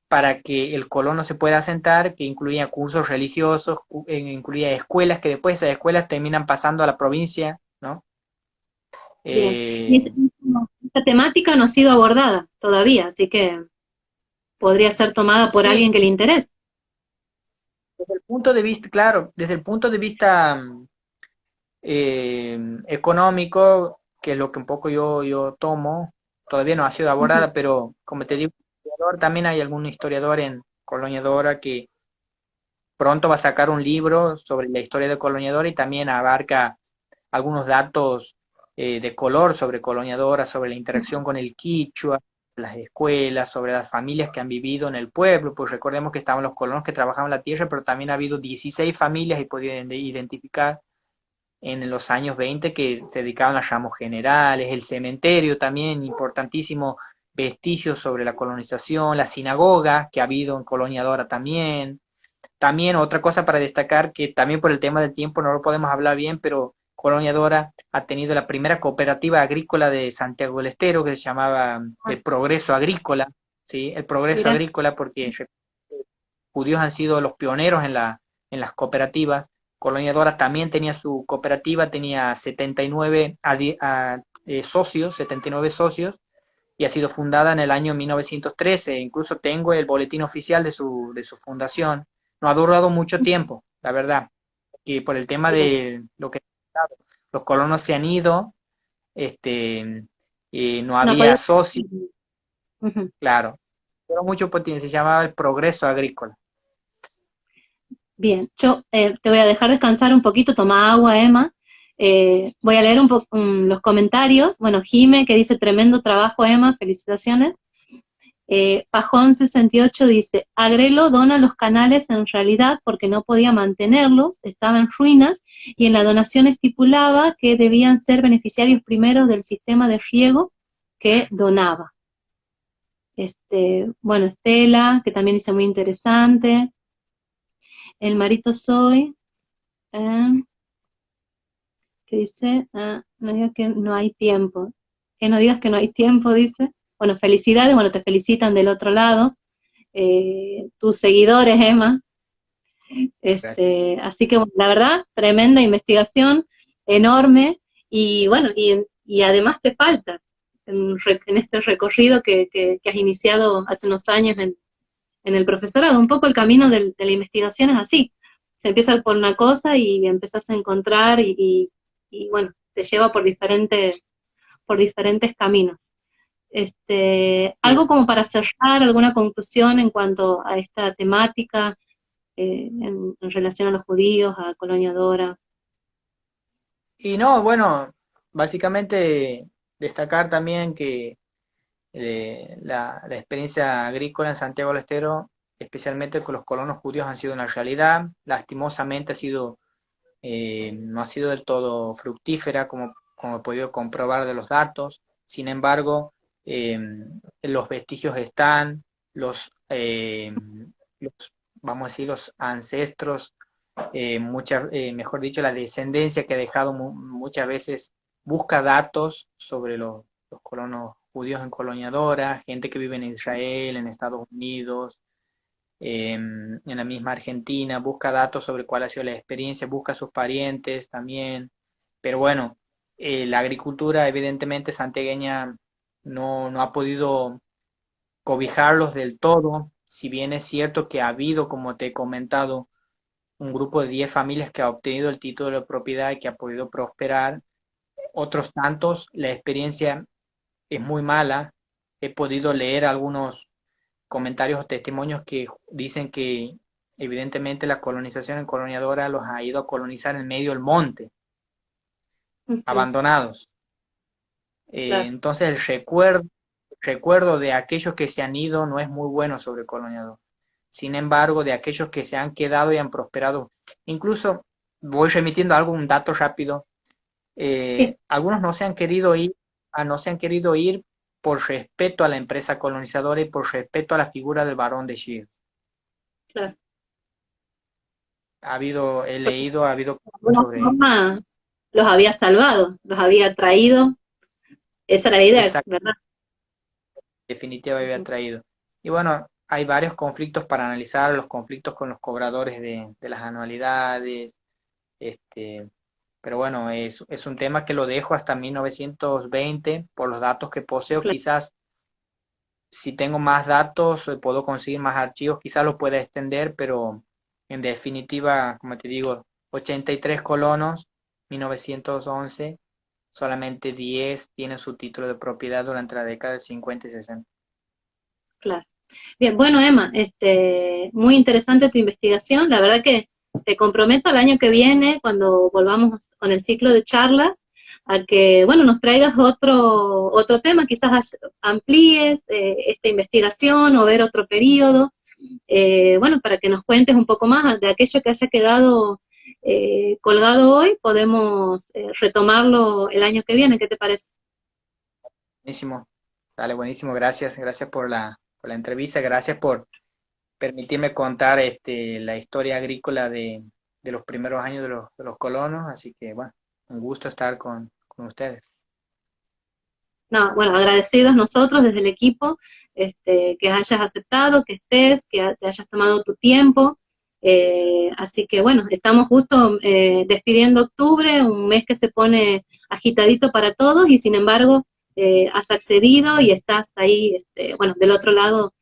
para que el colono se pueda asentar, que incluía cursos religiosos, incluía escuelas, que después esas escuelas terminan pasando a la provincia, ¿no? bien. Y Eh, esta temática no ha sido abordada todavía, así que podría ser tomada por sí, alguien que le interese. desde el punto de vista, claro, desde el punto de vista económico, que es lo que un poco yo tomo, todavía no ha sido Ujú. abordada, pero como te digo, también hay algún historiador en Colonia Dora que pronto va a sacar un libro sobre la historia de Colonia Dora y también abarca algunos datos de color sobre Colonia Dora, sobre la interacción con el quichua, las escuelas, sobre las familias que han vivido en el pueblo, pues recordemos que estaban los colonos que trabajaban la tierra, pero también ha habido 16 familias y podían identificar en los años 20 que se dedicaban a ramos generales, el cementerio también, importantísimo vestigio sobre la colonización, la sinagoga que ha habido en Colonia Dora también. También otra cosa para destacar, que también por el tema del tiempo no lo podemos hablar bien, pero Colonia Dora ha tenido la primera cooperativa agrícola de Santiago del Estero, que se llamaba Ah, el Progreso Agrícola, ¿sí? El Progreso mira, Agrícola porque judíos han sido los pioneros en las cooperativas. Colonia Dora también tenía su cooperativa, tenía 79 socios, 79 socios, y ha sido fundada en el año 1913. Incluso tengo el boletín oficial de su fundación. No ha durado mucho tiempo, la verdad, que por el tema bien. de lo que los colonos se han ido, este, no No ha había podido. socios, Ujú. claro, pero mucho potencial, se llamaba el progreso agrícola. Bien, yo te voy a dejar descansar un poquito, toma agua, Emma. Voy a leer un poco los comentarios. Bueno, Jime, que dice tremendo trabajo, Emma, felicitaciones. Pajón 68 dice, Agrelo dona los canales en realidad porque no podía mantenerlos, estaban en ruinas, y en la donación estipulaba que debían ser beneficiarios primero del sistema de riego que donaba. Bueno, Estela, que también dice muy interesante. El Marito Soy, eh, que dice, no digas que no hay tiempo. Que no digas que no hay tiempo, dice. Bueno, felicidades, bueno, te felicitan del otro lado. Tus seguidores, Emma. Gracias. Así que, bueno, la verdad, tremenda investigación, enorme, y bueno, y además te falta en este recorrido que has iniciado hace unos años en el profesorado. Un poco el camino de la investigación es así. Se empieza por una cosa y empezás a encontrar y bueno, te lleva por diferentes caminos. Sí. Algo como para cerrar, alguna conclusión en cuanto a esta temática en relación a los judíos, a Colonia Dora. Y no, bueno, básicamente destacar también que la experiencia agrícola en Santiago del Estero, especialmente con los colonos judíos, han sido una realidad. Lastimosamente no ha sido del todo fructífera, como he podido comprobar de los datos. Sin embargo, eh, los vestigios están, los, vamos a decir, los ancestros, mejor dicho, la descendencia que ha dejado muchas veces busca datos sobre los colonos judíos en Colonia Dora, gente que vive en Israel, en Estados Unidos, en la misma Argentina, busca datos sobre cuál ha sido la experiencia, busca a sus parientes también, pero bueno, la agricultura evidentemente santiagueña no ha podido cobijarlos del todo, si bien es cierto que ha habido, como te he comentado, un grupo de 10 familias que ha obtenido el título de propiedad y que ha podido prosperar, otros tantos, la experiencia es muy mala, he podido leer algunos comentarios o testimonios que dicen que evidentemente la colonización en Colonia Dora los ha ido a colonizar en medio del monte, Ujú, abandonados. claro. Entonces recuerdo de aquellos que se han ido no es muy bueno sobre Colonia Dora. Sin embargo, de aquellos que se han quedado y han prosperado, incluso voy remitiendo un dato rápido, Sí, algunos no se han querido ir, no se han querido ir por respeto a la empresa colonizadora y por respeto a la figura del barón de Shields. claro. He Porque leído, ha habido de alguna sobre forma los había salvado, los había traído, esa era la idea, esa ¿verdad? definitiva había Ujú. traído. Y bueno, hay varios conflictos para analizar, los conflictos con los cobradores de las anualidades, este, pero bueno, es un tema que lo dejo hasta 1920 por los datos que poseo. Claro, Quizás si tengo más datos, puedo conseguir más archivos, quizás lo pueda extender, pero en definitiva, como te digo, 83 colonos, 1911, solamente 10 tienen su título de propiedad durante la década del 50 y 60. claro. Bien, bueno, Emma, muy interesante tu investigación. La verdad que te comprometo al año que viene, cuando volvamos con el ciclo de charlas, a que, bueno, nos traigas otro tema, quizás amplíes esta investigación o ver otro periodo, bueno, para que nos cuentes un poco más de aquello que haya quedado colgado hoy, podemos retomarlo el año que viene. ¿Qué te parece? Buenísimo, dale, buenísimo, gracias, gracias por la entrevista, gracias por permitirme contar la historia agrícola de los primeros años de los colonos, así que bueno, un gusto estar con ustedes. No, bueno, agradecidos nosotros desde el equipo, que hayas aceptado, que estés, que te hayas tomado tu tiempo. Así que bueno, estamos justo despidiendo octubre, un mes que se pone agitadito para todos y sin embargo has accedido y estás ahí, bueno, del otro lado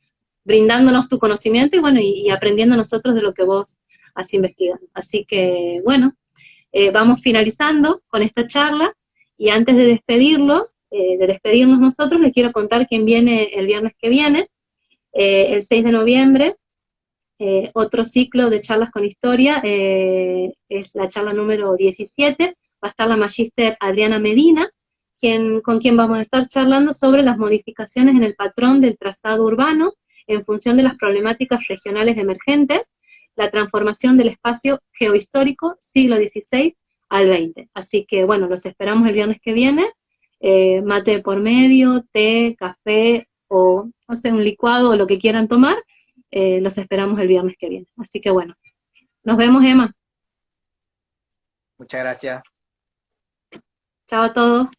brindándonos tu conocimiento y bueno, y aprendiendo nosotros de lo que vos has investigado. Así que bueno, vamos finalizando con esta charla y antes de despedirnos nosotros, les quiero contar quién viene el viernes que viene, el 6 de noviembre, otro ciclo de charlas con historia, es la charla número 17, va a estar la magíster Adriana Medina, con quien vamos a estar charlando sobre las modificaciones en el patrón del trazado urbano en función de las problemáticas regionales emergentes, la transformación del espacio geohistórico siglo XVI al XX. Así que bueno, los esperamos el viernes que viene, mate de por medio, té, café o no sé, un licuado o lo que quieran tomar, los esperamos el viernes que viene. Así que bueno, nos vemos, Emma. Muchas gracias. Chao a todos.